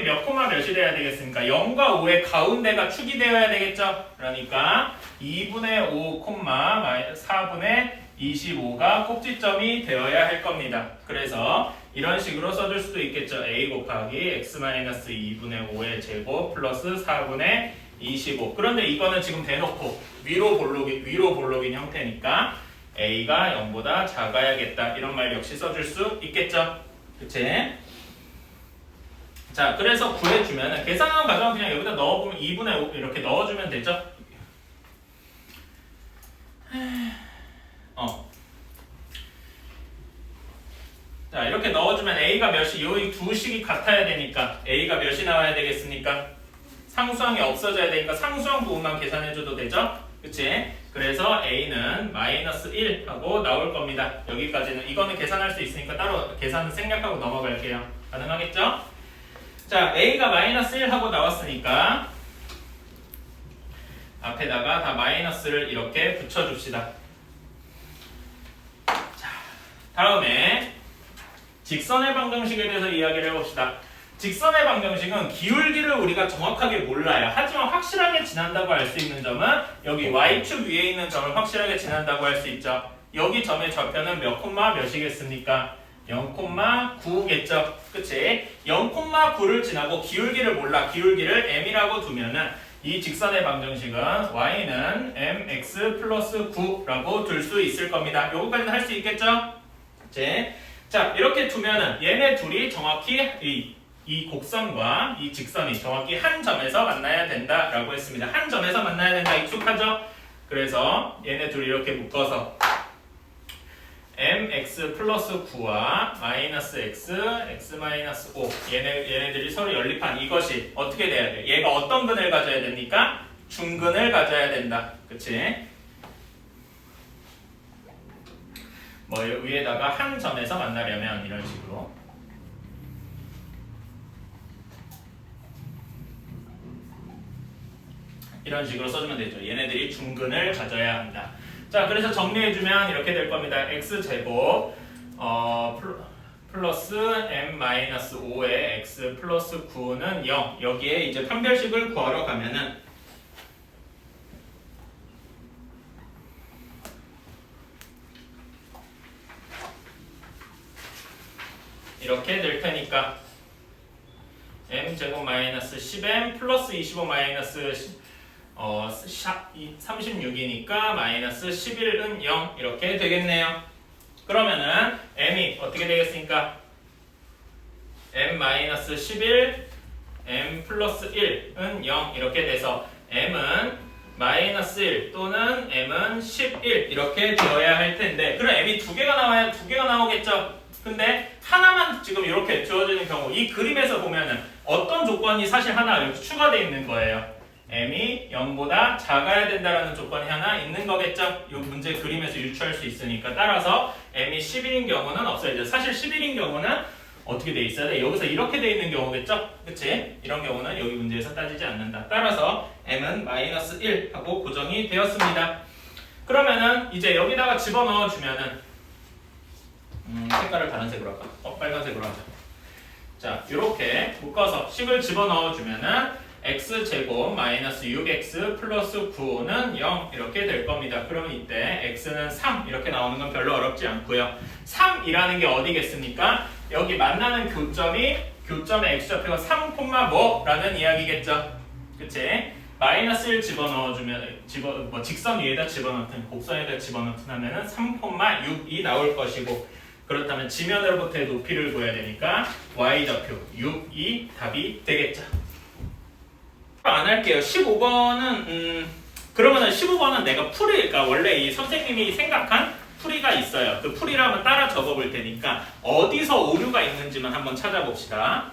몇 콤마 몇이 돼야 되겠습니까? 0과 5의 가운데가 축이 되어야 되겠죠? 그러니까 2분의 5, 4분의 25가 꼭지점이 되어야 할 겁니다. 그래서 이런 식으로 써줄 수도 있겠죠. A 곱하기 X-2분의 5의 제곱 플러스 4분의 25. 그런데 이거는 지금 대놓고 위로 볼록인 형태니까 A가 0보다 작아야겠다. 이런 말 역시 써줄 수 있겠죠. 그치? 자, 그래서 구해주면 계산하는 과정은 그냥 여기다 넣어보면 2분의 5 이렇게 넣어주면 되죠. 자, 이렇게 이 두 식이 같아야 되니까 a가 몇이 나와야 되겠습니까? 상수항이 없어져야 되니까 상수항 부분만 계산해줘도 되죠? 그치? 그래서 a는 마이너스 1 하고 나올 겁니다. 여기까지는 이거는 계산할 수 있으니까 따로 계산은 생략하고 넘어갈게요. 가능하겠죠? 자, a가 마이너스 1 하고 나왔으니까 앞에다가 다 마이너스를 이렇게 붙여줍시다. 자, 다음에 직선의 방정식에 대해서 이야기를 해봅시다. 직선의 방정식은 기울기를 우리가 정확하게 몰라요. 하지만 확실하게 지난다고 할 수 있는 점은 여기 y축 위에 있는 점을 확실하게 지난다고 할 수 있죠. 여기 점의 좌표는 몇 콤마 몇이겠습니까? 0,9겠죠. 그치? 0,9를 지나고 기울기를 몰라. 기울기를 m이라고 두면은 이 직선의 방정식은 y는 mx 플러스 9라고 둘 수 있을 겁니다. 요거까지는 할 수 있겠죠? 그치? 자, 이렇게 두면은 얘네 둘이 정확히 이 곡선과 이 직선이 정확히 한 점에서 만나야 된다라고 했습니다. 한 점에서 만나야 된다. 익숙하죠? 그래서 얘네 둘이 이렇게 묶어서 mx 플러스 9와 마이너스 x, x 마이너스 5 얘네들이 서로 연립한 이것이 어떻게 돼야 돼? 얘가 어떤 근을 가져야 됩니까? 중근을 가져야 된다. 그치? 뭐 위에다가 한 점에서 만나려면 이런 식으로 이런 식으로 써주면 되죠. 얘네들이 중근을 가져야 한다. 자, 그래서 정리해주면 이렇게 될 겁니다. x제곱 플러스 m-5의 x 플러스 9는 0. 여기에 이제 판별식을 구하러 가면은 이렇게 될 테니까 m제곱 마이너스 10m 플러스 25 마이너스 36이니까 마이너스 11은 0 이렇게 되겠네요. 그러면은 m이 어떻게 되겠습니까? m-11 m 플러스 1은 0 이렇게 돼서 m은 마이너스 1 또는 m은 11 이렇게 되어야 할 텐데 그럼 m이 두 개가 나오겠죠? 근데 하나만 지금 이렇게 주어지는 경우 이 그림에서 보면은 어떤 조건이 사실 하나 이렇게 추가되어 있는 거예요. m이 0보다 작아야 된다라는 조건이 하나 있는 거겠죠? 이 문제 그림에서 유추할 수 있으니까 따라서 m이 11인 경우는 없어야죠. 사실 11인 경우는 어떻게 돼 있어야 돼? 여기서 이렇게 돼 있는 경우겠죠? 그치? 이런 경우는 여기 문제에서 따지지 않는다. 따라서 m은 마이너스 1 하고 고정이 되었습니다. 그러면은 이제 여기다가 집어넣어 주면은 색깔을 다른 색으로 할까? 빨간색으로 하자. 자, 이렇게 묶어서 식을 집어넣어 주면은 x제곱 마이너스 6x 플러스 9는 0 이렇게 될 겁니다. 그러면 이때 x는 3 이렇게 나오는 건 별로 어렵지 않고요. 3이라는 게 어디겠습니까? 여기 만나는 교점의 x좌표가 3, 뭐라는 이야기겠죠. 그치? 마이너스 1 집어넣어주면 직선 위에다 집어넣든 곡선에다 집어넣든 하면은 3,6이 나올 것이고 그렇다면 지면으로부터의 높이를 구해야 되니까 y좌표 6이 답이 되겠죠. 안 할게요. 15번은 그러면은 15번은 내가 그러니까 원래 이 선생님이 생각한 풀이가 있어요. 그 풀이를 한번 따라 적어볼 테니까 어디서 오류가 있는지만 한번 찾아봅시다.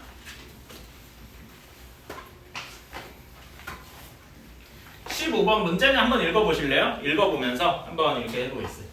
15번 문제는 한번 읽어보실래요? 읽어보면서 한번 이렇게 해보겠어요.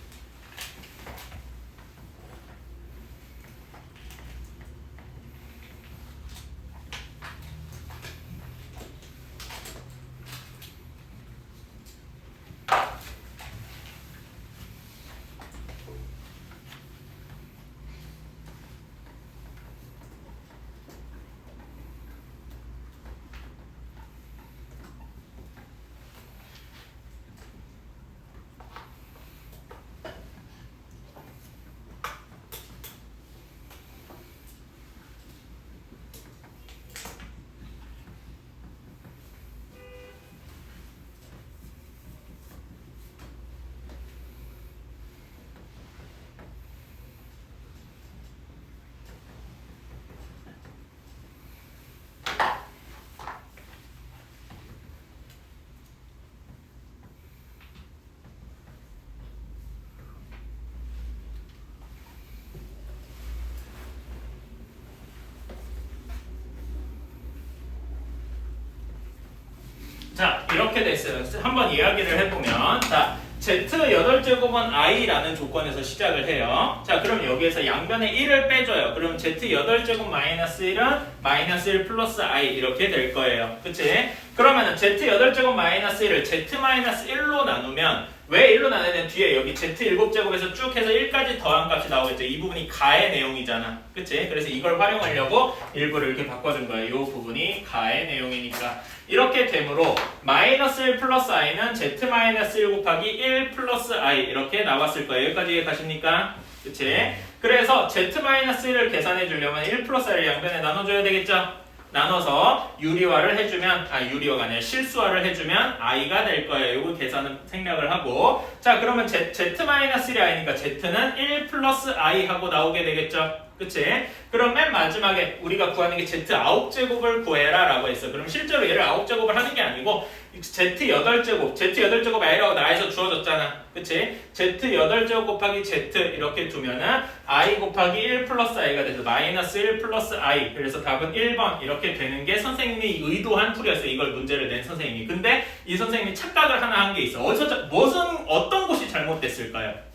자, 이렇게 됐어요. 한번 이야기를 해보면, 자, Z8제곱은 i라는 조건에서 시작을 해요. 자, 그럼 여기에서 양변에 1을 빼줘요. 그럼 Z8제곱 마이너스 1은 마이너스 1 플러스 i 이렇게 될 거예요. 그치? 그러면은 Z8제곱 마이너스 1을 Z 마이너스 1로 나누면 왜 1로 나누면 뒤에 여기 Z7제곱에서 쭉 해서 1까지 더한 값이 나오겠죠. 이 부분이 가의 내용이잖아. 그치? 그래서 이걸 활용하려고 일부러 이렇게 바꿔준 거예요. 이 부분이 가의 내용이니까. 이렇게 되므로 마이너스 1 플러스 i는 Z 마이너스 1 곱하기 1 플러스 i 이렇게 나왔을 거예요. 여기까지 이해 가십니까? 그치? 그래서 Z 마이너스 1을 계산해 주려면 1 플러스 i를 양변에 나눠줘야 되겠죠? 나눠서 유리화를 해주면 유리화가 아니라 실수화를 해주면 i가 될 거예요. 이거 계산은 생략을 하고 자 그러면 z-1이 i니까 z는 1 플러스 i 하고 나오게 되겠죠. 그치? 그럼 맨 마지막에 우리가 구하는 게 z9제곱을 구해라 라고 했어. 그럼 실제로 얘를 9제곱을 하는 게 아니고 z8제곱 i라고 나에서 주어졌잖아. 그치? z8제곱 곱하기 z 이렇게 두면은 i 곱하기 1 플러스 i가 돼서 마이너스 1 플러스 i. 그래서 답은 1번 이렇게 되는 게 선생님이 의도한 풀이었어요. 이걸 문제를 낸 선생님이. 근데 이 선생님이 착각을 하나 한 게 있어. 어떤 곳이 잘못됐을까요?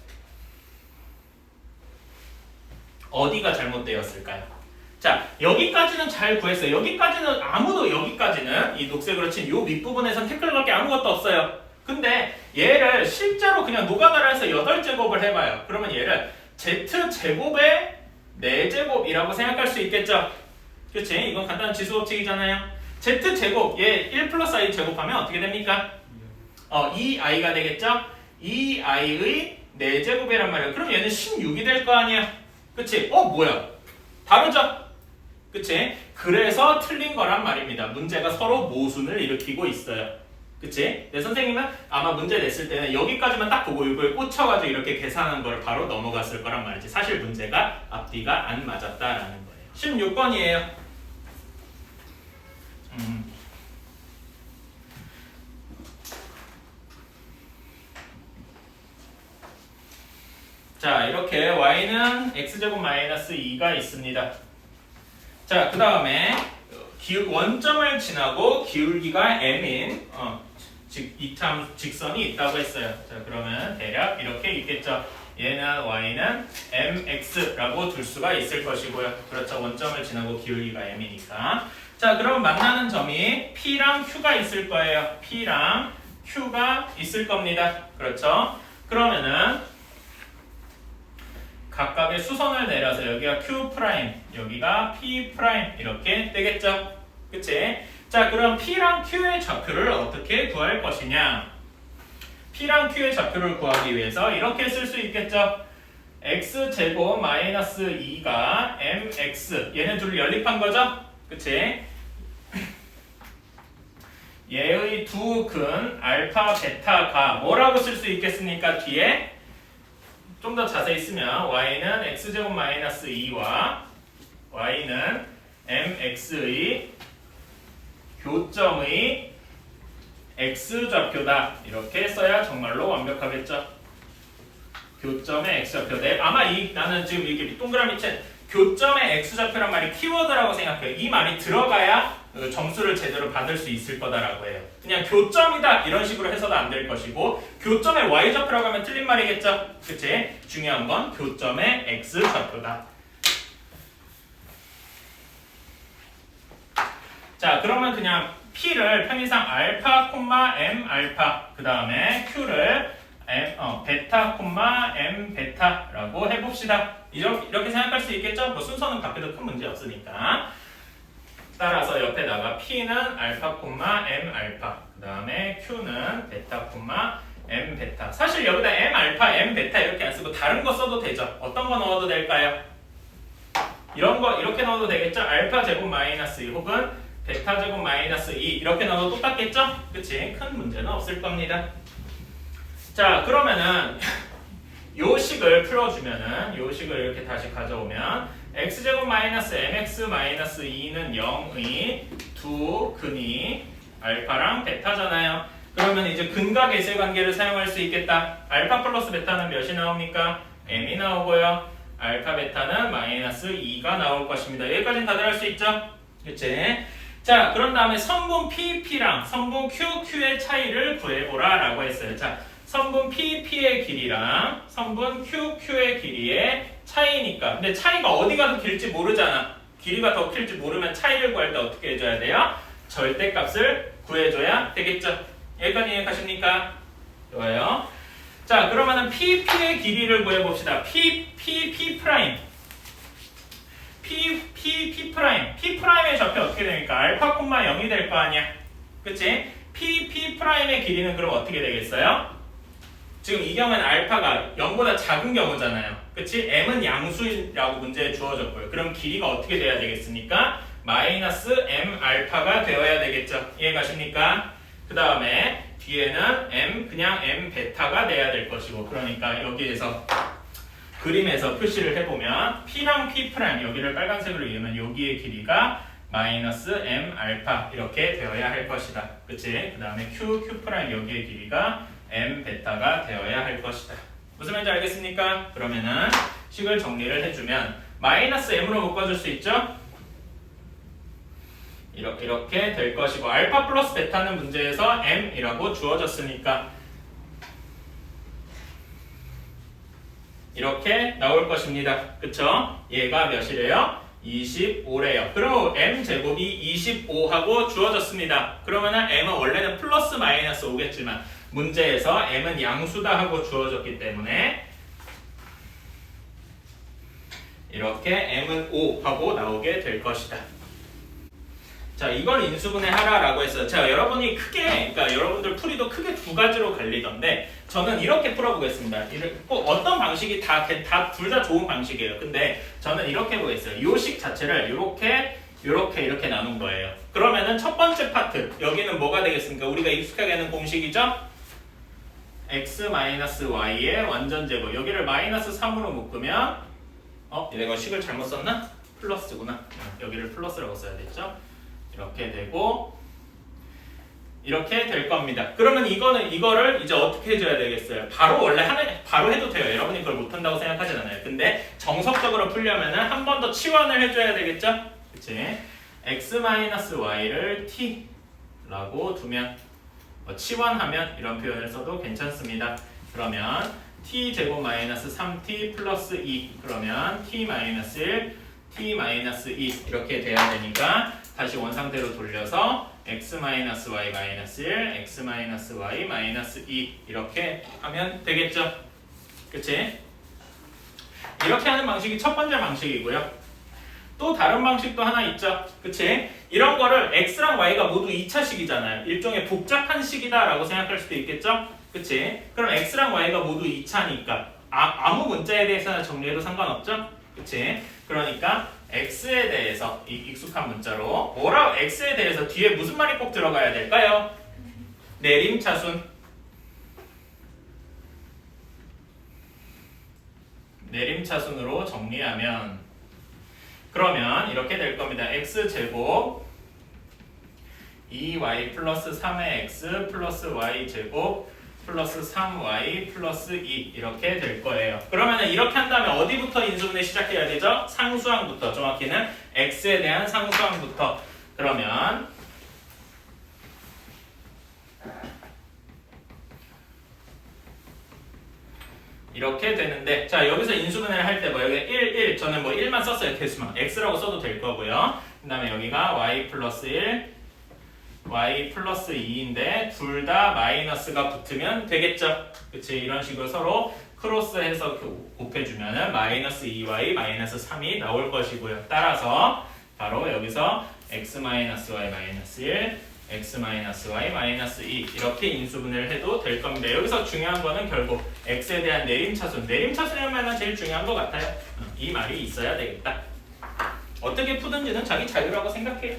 어디가 잘못되었을까요? 자, 여기까지는 잘 구했어요. 여기까지는 여기까지는 이 녹색으로 친 요 밑부분에선 태클 걸 게 아무것도 없어요. 근데 얘를 실제로 그냥 노가다를 해서 8제곱을 해봐요. 그러면 얘를 z제곱의 4제곱이라고 생각할 수 있겠죠? 그치? 이건 간단한 지수법칙이잖아요. z제곱, 얘 1 플러스 i 제곱하면 어떻게 됩니까? 2i가 되겠죠? 2i의 4제곱이란 말이에요. 그럼 얘는 16이 될 거 아니야? 그치? 뭐야? 다르죠? 그치? 그래서 틀린 거란 말입니다. 문제가 서로 모순을 일으키고 있어요. 그치? 내 선생님은 아마 문제 냈을 때는 여기까지만 딱 보고 이걸 꽂혀가지고 이렇게 계산한 걸 바로 넘어갔을 거란 말이지. 사실 문제가 앞뒤가 안 맞았다라는 거예요. 16번이에요. 자, 이렇게 y는 x제곱 마이너스 2가 있습니다. 자, 그 다음에 원점을 지나고 기울기가 m인 이참 직선이 있다고 했어요. 자, 그러면 대략 이렇게 있겠죠. 얘는 y는 mx라고 둘 수가 있을 것이고요. 그렇죠. 원점을 지나고 기울기가 m이니까. 자, 그럼 만나는 점이 p랑 q가 있을 거예요. p랑 q가 있을 겁니다. 그렇죠. 그러면은 각각의 수선을 내려서 여기가 q', 여기가 p' 이렇게 되겠죠. 그치? 자, 그럼 p랑 q의 좌표를 어떻게 구할 것이냐? p랑 q의 좌표를 구하기 위해서 이렇게 쓸 수 있겠죠. x제곱 마이너스 2가 mx 얘네 둘을 연립한 거죠? 그치? 얘의 두 근 알파, 베타가 뭐라고 쓸 수 있겠습니까? 뒤에 좀 더 자세히 쓰면 y는 x제곱 마이너스 2와 y는 mx의 교점의 x좌표다. 이렇게 써야 정말로 완벽하겠죠. 교점의 x좌표. 아마 나는 지금 이렇게 동그라미 친 교점의 x좌표란 말이 키워드라고 생각해요. 이 말이 들어가야 점수를 제대로 받을 수 있을 거다라고 해요. 그냥 교점이다 이런 식으로 해서도 안 될 것이고 교점의 y좌표라고 하면 틀린 말이겠죠. 그치? 중요한 건 교점의 x좌표다. 자, 그러면 그냥 p를 편의상 알파, m 알파 그 다음에 q를 베타, m 베타라고 해봅시다. 이렇게 생각할 수 있겠죠? 뭐 순서는 바뀌어도 큰 문제 없으니까. 따라서 옆에다가 p는 알파, m 알파 그 다음에 q는 베타, m 베타. 사실 여기다 m 알파, m 베타 이렇게 안 쓰고 다른 거 써도 되죠. 어떤 거 넣어도 될까요? 이런 거 이렇게 넣어도 되겠죠? 알파 제곱 마이너스 2 혹은 베타 제곱 마이너스 2 이렇게 넣어도 똑같겠죠? 그치? 큰 문제는 없을 겁니다. 자, 그러면은 요 식을 풀어주면은 요 식을 이렇게 다시 가져오면 x제곱 마이너스 mx 마이너스 2는 0의 두 근이 알파랑 베타잖아요. 그러면 이제 근과 계수의 관계를 사용할 수 있겠다. 알파 플러스 베타는 몇이 나옵니까? m이 나오고요. 알파 베타는 마이너스 2가 나올 것입니다. 여기까지는 다들 할 수 있죠? 그치? 자, 그런 다음에 선분 PP랑 선분 QQ의 차이를 구해보라 라고 했어요. 자, 선분 PP의 길이랑 선분 QQ의 길이의 차이니까. 근데 차이가 어디가 더 길지 모르잖아. 길이가 더 길지 모르면 차이를 구할 때 어떻게 해줘야 돼요? 절대값을 구해줘야 되겠죠. 여기까지 이해가십니까? 좋아요. 자, 그러면은 PP의 길이를 구해봅시다. P 프라임. P 프라임. P 프라임의 좌표 어떻게 됩니까? 알파 콤마 0이 될 거 아니야. 그치? P 프라임의 길이는 그럼 어떻게 되겠어요? 지금 이 경우에는 알파가 0보다 작은 경우잖아요. 그치? m은 양수라고 문제에 주어졌고요. 그럼 길이가 어떻게 돼야 되겠습니까? 마이너스 m 알파가 되어야 되겠죠. 이해가십니까? 그 다음에 뒤에는 그냥 m 베타가 돼야 될 것이고, 그러니까 여기에서 그림에서 표시를 해보면 P랑 P 프라임 여기를 빨간색으로 이으면 여기의 길이가 마이너스 m 알파 이렇게 되어야 할 것이다. 그치? 그 다음에 Q 프라임 여기의 길이가 m 베타가 되어야 할 것이다. 무슨 말인지 알겠습니까? 그러면은 식을 정리를 해주면 마이너스 m으로 묶어줄 수 있죠? 이렇게 될 것이고, 알파 플러스 베타는 문제에서 m이라고 주어졌으니까 이렇게 나올 것입니다. 그쵸? 얘가 몇이래요? 25래요. 그럼 m제곱이 25하고 주어졌습니다. 그러면은 m은 원래는 플러스 마이너스 5겠지만 문제에서 m은 양수다 하고 주어졌기 때문에 이렇게 m은 5 하고 나오게 될 것이다. 자, 이걸 인수분해 하라라고 했어요. 자, 여러분이 크게, 그러니까 여러분들 풀이도 크게 두 가지로 갈리던데 저는 이렇게 풀어보겠습니다. 꼭 어떤 방식이 둘 다 좋은 방식이에요. 근데 저는 이렇게 보겠어요. 이 식 자체를 이렇게 나눈 거예요. 그러면은 첫 번째 파트, 여기는 뭐가 되겠습니까? 우리가 익숙하게 하는 공식이죠? x-y의 완전제곱. 여기를 마이너스 3으로 묶으면 내가 식을 잘못 썼나? 플러스구나. 여기를 플러스라고 써야 됐죠? 이렇게 되고 이렇게 될 겁니다. 그러면 이거를 이제 어떻게 해줘야 되겠어요? 바로 해도 돼요. 여러분이 그걸 못한다고 생각하진 않아요. 근데 정석적으로 풀려면은 한 번 더 치환을 해줘야 되겠죠? 그치? x-y를 t라고 두면 치환하면 이런 표현을 써도 괜찮습니다. 그러면 t제곱 마이너스 3t 플러스 2 그러면 t-1 t-2 이렇게 돼야 되니까 다시 원상태로 돌려서 x-y-1 x-y-2 이렇게 하면 되겠죠. 그치? 이렇게 하는 방식이 첫 번째 방식이고요. 또 다른 방식도 하나 있죠. 그치? 이런 거를 x랑 y가 모두 2차식이잖아요. 일종의 복잡한 식이다 라고 생각할 수도 있겠죠. 그치? 그럼 x랑 y가 모두 2차니까 아무 문자에 대해서는 정리해도 상관없죠. 그치? 그러니까 x에 대해서 이 익숙한 문자로 x에 대해서 뒤에 무슨 말이 꼭 들어가야 될까요? 내림차순. 내림차순으로 정리하면 그러면 이렇게 될 겁니다. x제곱 2y 플러스 3의 x 플러스 y제곱 플러스 3y 플러스 2 이렇게 될 거예요. 그러면 이렇게 한다면 어디부터 인수분해 시작해야 되죠? 상수항부터. 정확히는 x에 대한 상수항부터. 그러면 이렇게 되는데 자 여기서 인수분해를 할 때 여기 1 저는 1만 썼어요. 개수만 x라고 써도 될 거고요. 그 다음에 여기가 y 플러스 1 y 플러스 2인데 둘 다 마이너스가 붙으면 되겠죠. 그치? 이런 식으로 서로 크로스해서 곱해주면은 마이너스 2y 마이너스 3이 나올 것이고요. 따라서 바로 여기서 x-y-1 x-y-2 이렇게 인수분해를 해도 될 겁니다. 여기서 중요한 거는 결국 x에 대한 내림차순. 내림차순이야말로 제일 중요한 것 같아요. 이 말이 있어야 되겠다. 어떻게 푸든지는 자기 자유라고 생각해요.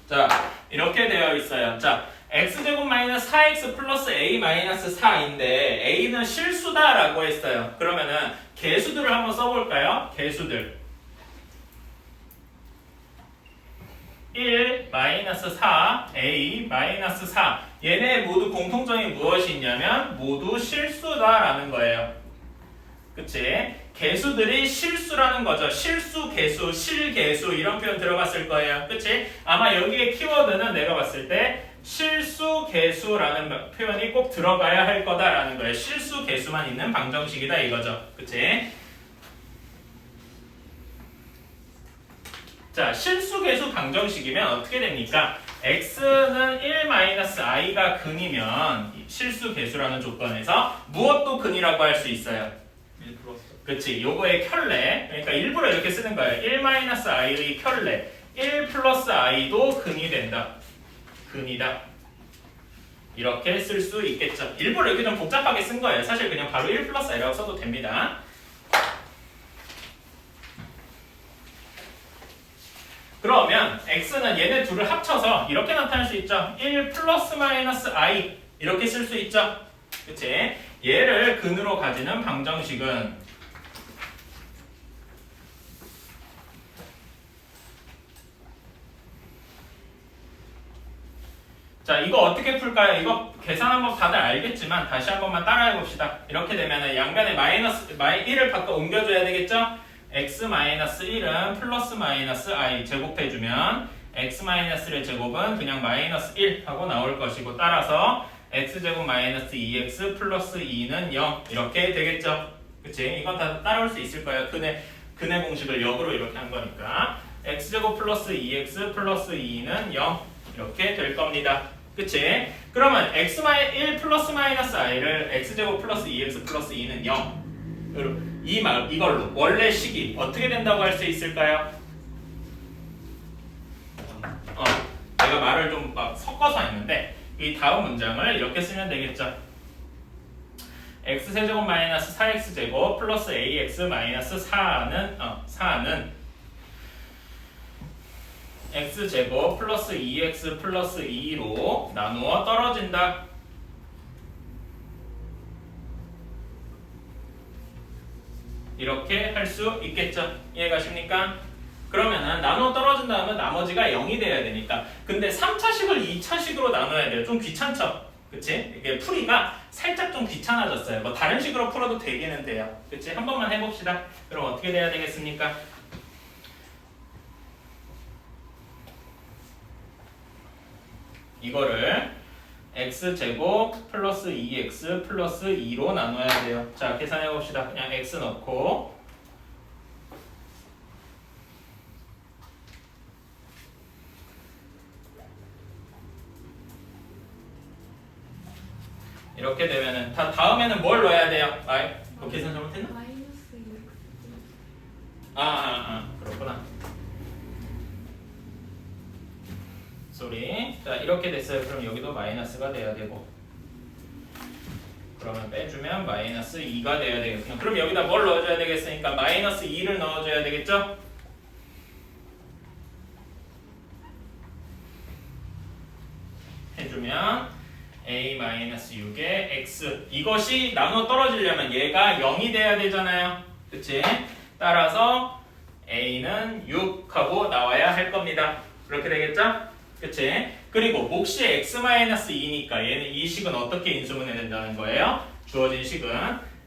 자, 이렇게 되어 있어요. 자, x제곱 마이너스 4x 플러스 a 마이너스 4인데 a는 실수다라고 했어요. 그러면은 개수들을 한번 써볼까요? 개수들. 1, 마이너스 4, a, 마이너스 4 얘네 모두 공통점이 무엇이 있냐면 모두 실수다라는 거예요. 그치? 개수들이 실수라는 거죠. 실수, 개수, 실개수 이런 표현 들어봤을 거예요. 그치? 아마 여기에 키워드는 내가 봤을 때 실수, 개수라는 표현이 꼭 들어가야 할 거다라는 거예요. 실수, 개수만 있는 방정식이다 이거죠. 그치? 자, 실수, 개수 방정식이면 어떻게 됩니까? x는 1-i가 근이면 실수, 개수라는 조건에서 무엇도 근이라고 할 수 있어요? 1 플러스. 그치, 요거의 켤레. 그러니까 일부러 이렇게 쓰는 거예요. 1-i의 켤레. 1 플러스 i도 근이 된다. 근이다. 이렇게 쓸 수 있겠죠. 일부러 이렇게 좀 복잡하게 쓴 거예요. 사실 그냥 바로 1 플러스 i라고 써도 됩니다. 그러면 x는 얘네 둘을 합쳐서 이렇게 나타낼 수 있죠. 1 플러스 마이너스 i 이렇게 쓸 수 있죠. 그치? 얘를 근으로 가지는 방정식은 자, 이거 어떻게 풀까요? 이거 계산한 거 다들 알겠지만 다시 한 번만 따라해 봅시다. 이렇게 되면은 양변에 마이너스 1을 바꿔 옮겨줘야 되겠죠? x-1은 플러스 마이너스 i 제곱해주면 x-1의 제곱은 그냥 마이너스 1 하고 나올 것이고 따라서 x제곱 마이너스 2x 플러스 2는 0 이렇게 되겠죠? 그치? 이건 다 따라올 수 있을 거예요. 근의 공식을 역으로 이렇게 한 거니까 x제곱 플러스 2x 플러스 2는 0 이렇게 될 겁니다. 그치? 그러면 x-1 플러스 마이너스 i를 x제곱 플러스 2x 플러스 2는 0 이걸로 원래 식이 어떻게 된다고 할 수 있을까요? 내가 말을 좀 막 섞어서 했는데 이 다음 문장을 이렇게 쓰면 되겠죠. x세제곱 마이너스 4x제곱 플러스 ax 마이너스 4는 x제곱 플러스 2x 플러스 2로 나누어 떨어진다. 이렇게 할 수 있겠죠. 이해가십니까? 그러면은 나누어 떨어진다 하면 나머지가 0이 돼야 되니까. 근데 3차식을 2차식으로 나눠야 돼요. 좀 귀찮죠? 그치? 이게 풀이가 살짝 좀 귀찮아졌어요. 뭐 다른 식으로 풀어도 되기는 돼요. 그치? 한 번만 해봅시다. 그럼 어떻게 돼야 되겠습니까? 이거를 x제곱 플러스 2x 플러스 2로 나눠야 돼요. 자, 계산해 봅시다. 그냥 x 넣고 이렇게 되면은 다음에는 뭘 넣어야 돼요? 계산 잘못했나? 마이너스 2x. 그렇구나. 쏘리. 자, 이렇게 됐어요. 그럼 여기도 마이너스가 돼야 되고 그러면 빼주면 마이너스 2가 돼야 되겠군요. 그럼 여기다 뭘 넣어줘야 되겠으니까 마이너스 2를 넣어줘야 되겠죠? 해주면 a-6의 x 이것이 나눠 떨어지려면 얘가 0이 돼야 되잖아요. 그치? 따라서 a는 6하고 나와야 할 겁니다. 그렇게 되겠죠? 그치? 그리고 몫이 x-2니까 얘는 이 식은 어떻게 인수분해 된다는 거예요? 주어진 식은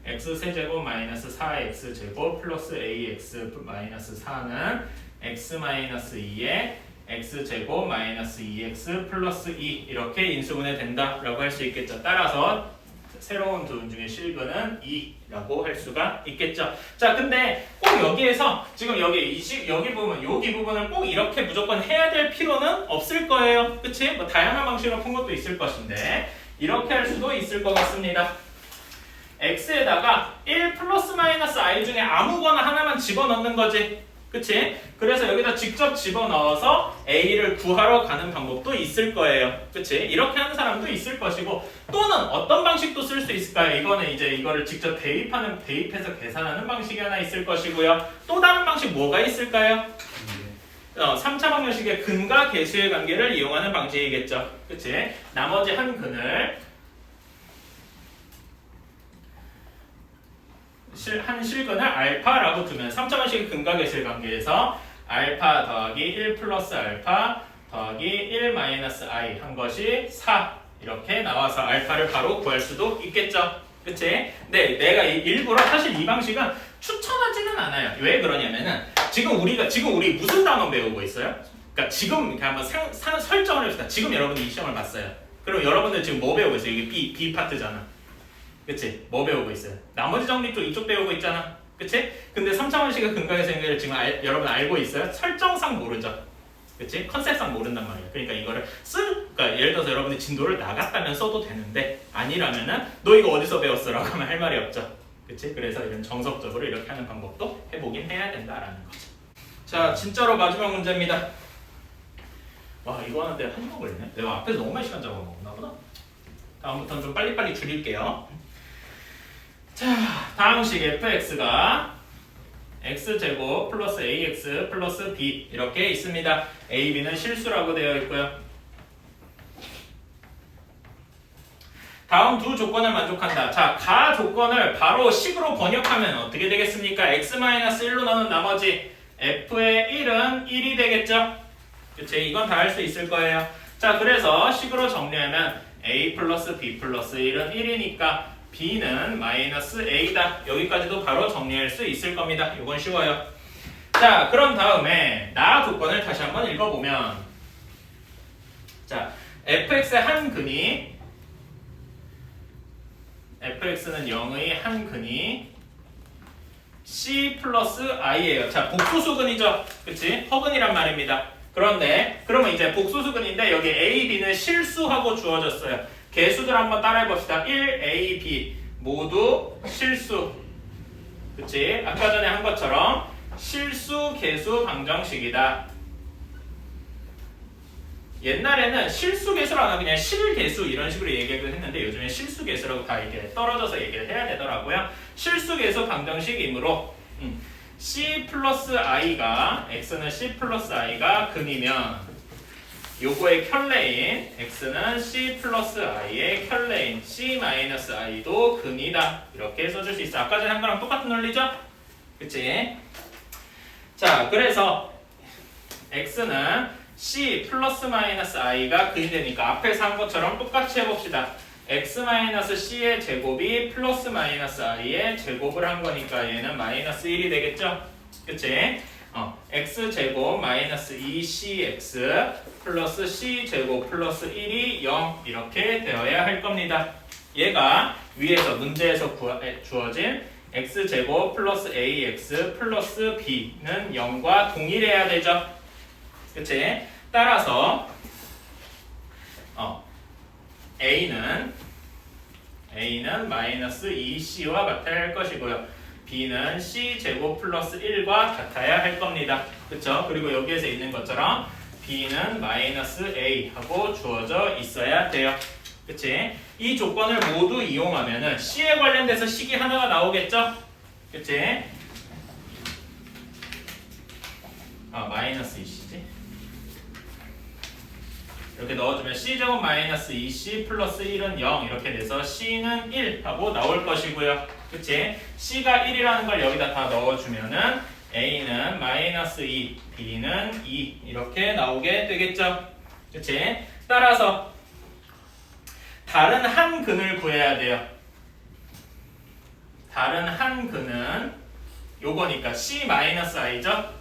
x세제곱 마이너스 4x제곱 플러스 ax 마이너스 4는 x-2에 x제곱 마이너스 2x 플러스 2 이렇게 인수분해 된다라고 할 수 있겠죠. 따라서 새로운 두분 중에 실근은 2라고 할 수가 있겠죠. 자, 근데 꼭 여기에서 지금 여기 여기 부분, 여기 부분을 꼭 이렇게 무조건 해야 될 필요는 없을 거예요. 그치? 뭐 다양한 방식으로 푼 것도 있을 것인데 이렇게 할 수도 있을 것 같습니다. x에다가 1 플러스 마이너스 i 중에 아무거나 하나만 집어넣는 거지. 그치? 그래서 여기다 직접 집어넣어서 a를 구하러 가는 방법도 있을 거예요. 그치? 이렇게 하는 사람도 있을 것이고 또는 어떤 방식도 쓸 수 있을까요? 이거는 이제 이거를 직접 대입해서 계산하는 방식이 하나 있을 것이고요. 또 다른 방식 뭐가 있을까요? 3차 방정식의 근과 계수의 관계를 이용하는 방식이겠죠. 그치? 나머지 한 근을 한 실근을 알파라고 두면 3차 방식의 근과 계수의 관계에서 알파 더하기 1 플러스 알파 더하기 1 마이너스 i 한 것이 4 이렇게 나와서 알파를 바로 구할 수도 있겠죠. 그치? 근데 내가 일부러 사실 이 방식은 추천하지는 않아요. 왜 그러냐면은 지금 우리 무슨 단어 배우고 있어요? 그러니까 지금 이렇게 한번 설정을 해봅시다. 지금 여러분이 이 시험을 봤어요. 그럼 여러분들 지금 뭐 배우고 있어요? 이게 B 파트잖아. 그치? 뭐 배우고 있어요? 나머지 정리 쪽 이쪽 배우고 있잖아. 그치? 근데 3차원식의 근각의 생각을 지금 여러분 알고 있어요? 설정상 모르죠? 그치? 컨셉상 모른단 말이에요. 그러니까 이거를 그러니까 예를 들어서 여러분이 진도를 나갔다면 써도 되는데 아니라면은 너 이거 어디서 배웠어? 라고 하면 할 말이 없죠. 그치? 그래서 이런 정석적으로 이렇게 하는 방법도 해보긴 해야 된다라는 거죠. 자, 진짜로 마지막 문제입니다. 와, 이거 하는데 한 시간 걸리네? 내가 앞에서 너무 많이 시간 잡아먹었나 보다? 다음부터는 좀 빨리빨리 줄일게요. 자, 다음식 fx가 x제곱 플러스 ax 플러스 b 이렇게 있습니다. a, b는 실수라고 되어 있고요. 다음 두 조건을 만족한다. 자, 가 조건을 바로 식으로 번역하면 어떻게 되겠습니까? x-1로 나눈 나머지 f의 1은 1이 되겠죠? 그치? 이건 다 할 수 있을 거예요. 자, 그래서 식으로 정리하면 a 플러스 b 플러스 1은 1이니까 b는 마이너스 a다. 여기까지도 바로 정리할 수 있을 겁니다. 이건 쉬워요. 자, 그럼 다음에 나 조건을 다시 한번 읽어보면 자, fx의 한 근이 fx는 0의 한 근이 c 플러스 i예요. 자, 복소수근이죠. 그치? 허근이란 말입니다. 그런데 그러면 이제 복소수근인데 여기 a, b는 실수하고 주어졌어요. 개수들 한번 따라해봅시다. 1, a, b 모두 실수. 그치? 아까 전에 한 것처럼 실수, 개수, 방정식이다. 옛날에는 실수, 개수를 안 하고 그냥 실개수 이런 식으로 얘기를 했는데 요즘에 실수, 개수라고 다 이렇게 떨어져서 얘기를 해야 되더라고요. 실수, 개수, 방정식이므로 c 플러스 i가 x는 c 플러스 i가 근이면 요거의 켤레인 x는 c 플러스 i의 켤레인 c 마이너스 i도 근이다. 이렇게 써줄 수 있어. 아까 전에 한 거랑 똑같은 논리죠? 그치? 자, 그래서 x는 c 플러스 마이너스 i가 근이 되니까 앞에서 한 것처럼 똑같이 해봅시다. x 마이너스 c의 제곱이 플러스 마이너스 i의 제곱을 한 거니까 얘는 마이너스 1이 되겠죠? 그치? x제곱 마이너스 2cx 플러스 c제곱 플러스 1이 0 이렇게 되어야 할 겁니다. 얘가 위에서 문제에서 주어진 x제곱 플러스 ax 플러스 b는 0과 동일해야 되죠. 그치? 따라서 a는 마이너스 2c와 같아야 할 것이고요. b는 c제곱 플러스 1과 같아야 할 겁니다. 그쵸? 그리고 여기에서 있는 것처럼 b는 마이너스 a 하고 주어져 있어야 돼요. 그치? 이 조건을 모두 이용하면은 c에 관련돼서 식이 하나가 나오겠죠? 그치? 마이너스 2c지? 이렇게 넣어주면 c제곱 마이너스 2c 플러스 1은 0 이렇게 돼서 c는 1 하고 나올 것이고요. 그치? c가 1이라는 걸 여기다 다 넣어주면은 a는 마이너스 2, b는 2 이렇게 나오게 되겠죠. 그치? 따라서 다른 한 근을 구해야 돼요. 다른 한 근은 요거니까 c 마이너스 i죠?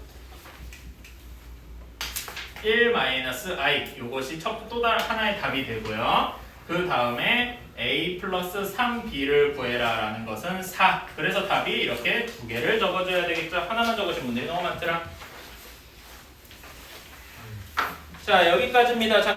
1-i 요것이 또 다른 하나의 답이 되고요. 그 다음에 a 플러스 3b를 구해라 라는 것은 4. 그래서 답이 이렇게 두 개를 적어줘야 되겠죠. 하나만 적으신 분들이 너무 많더라. 자, 여기까지입니다.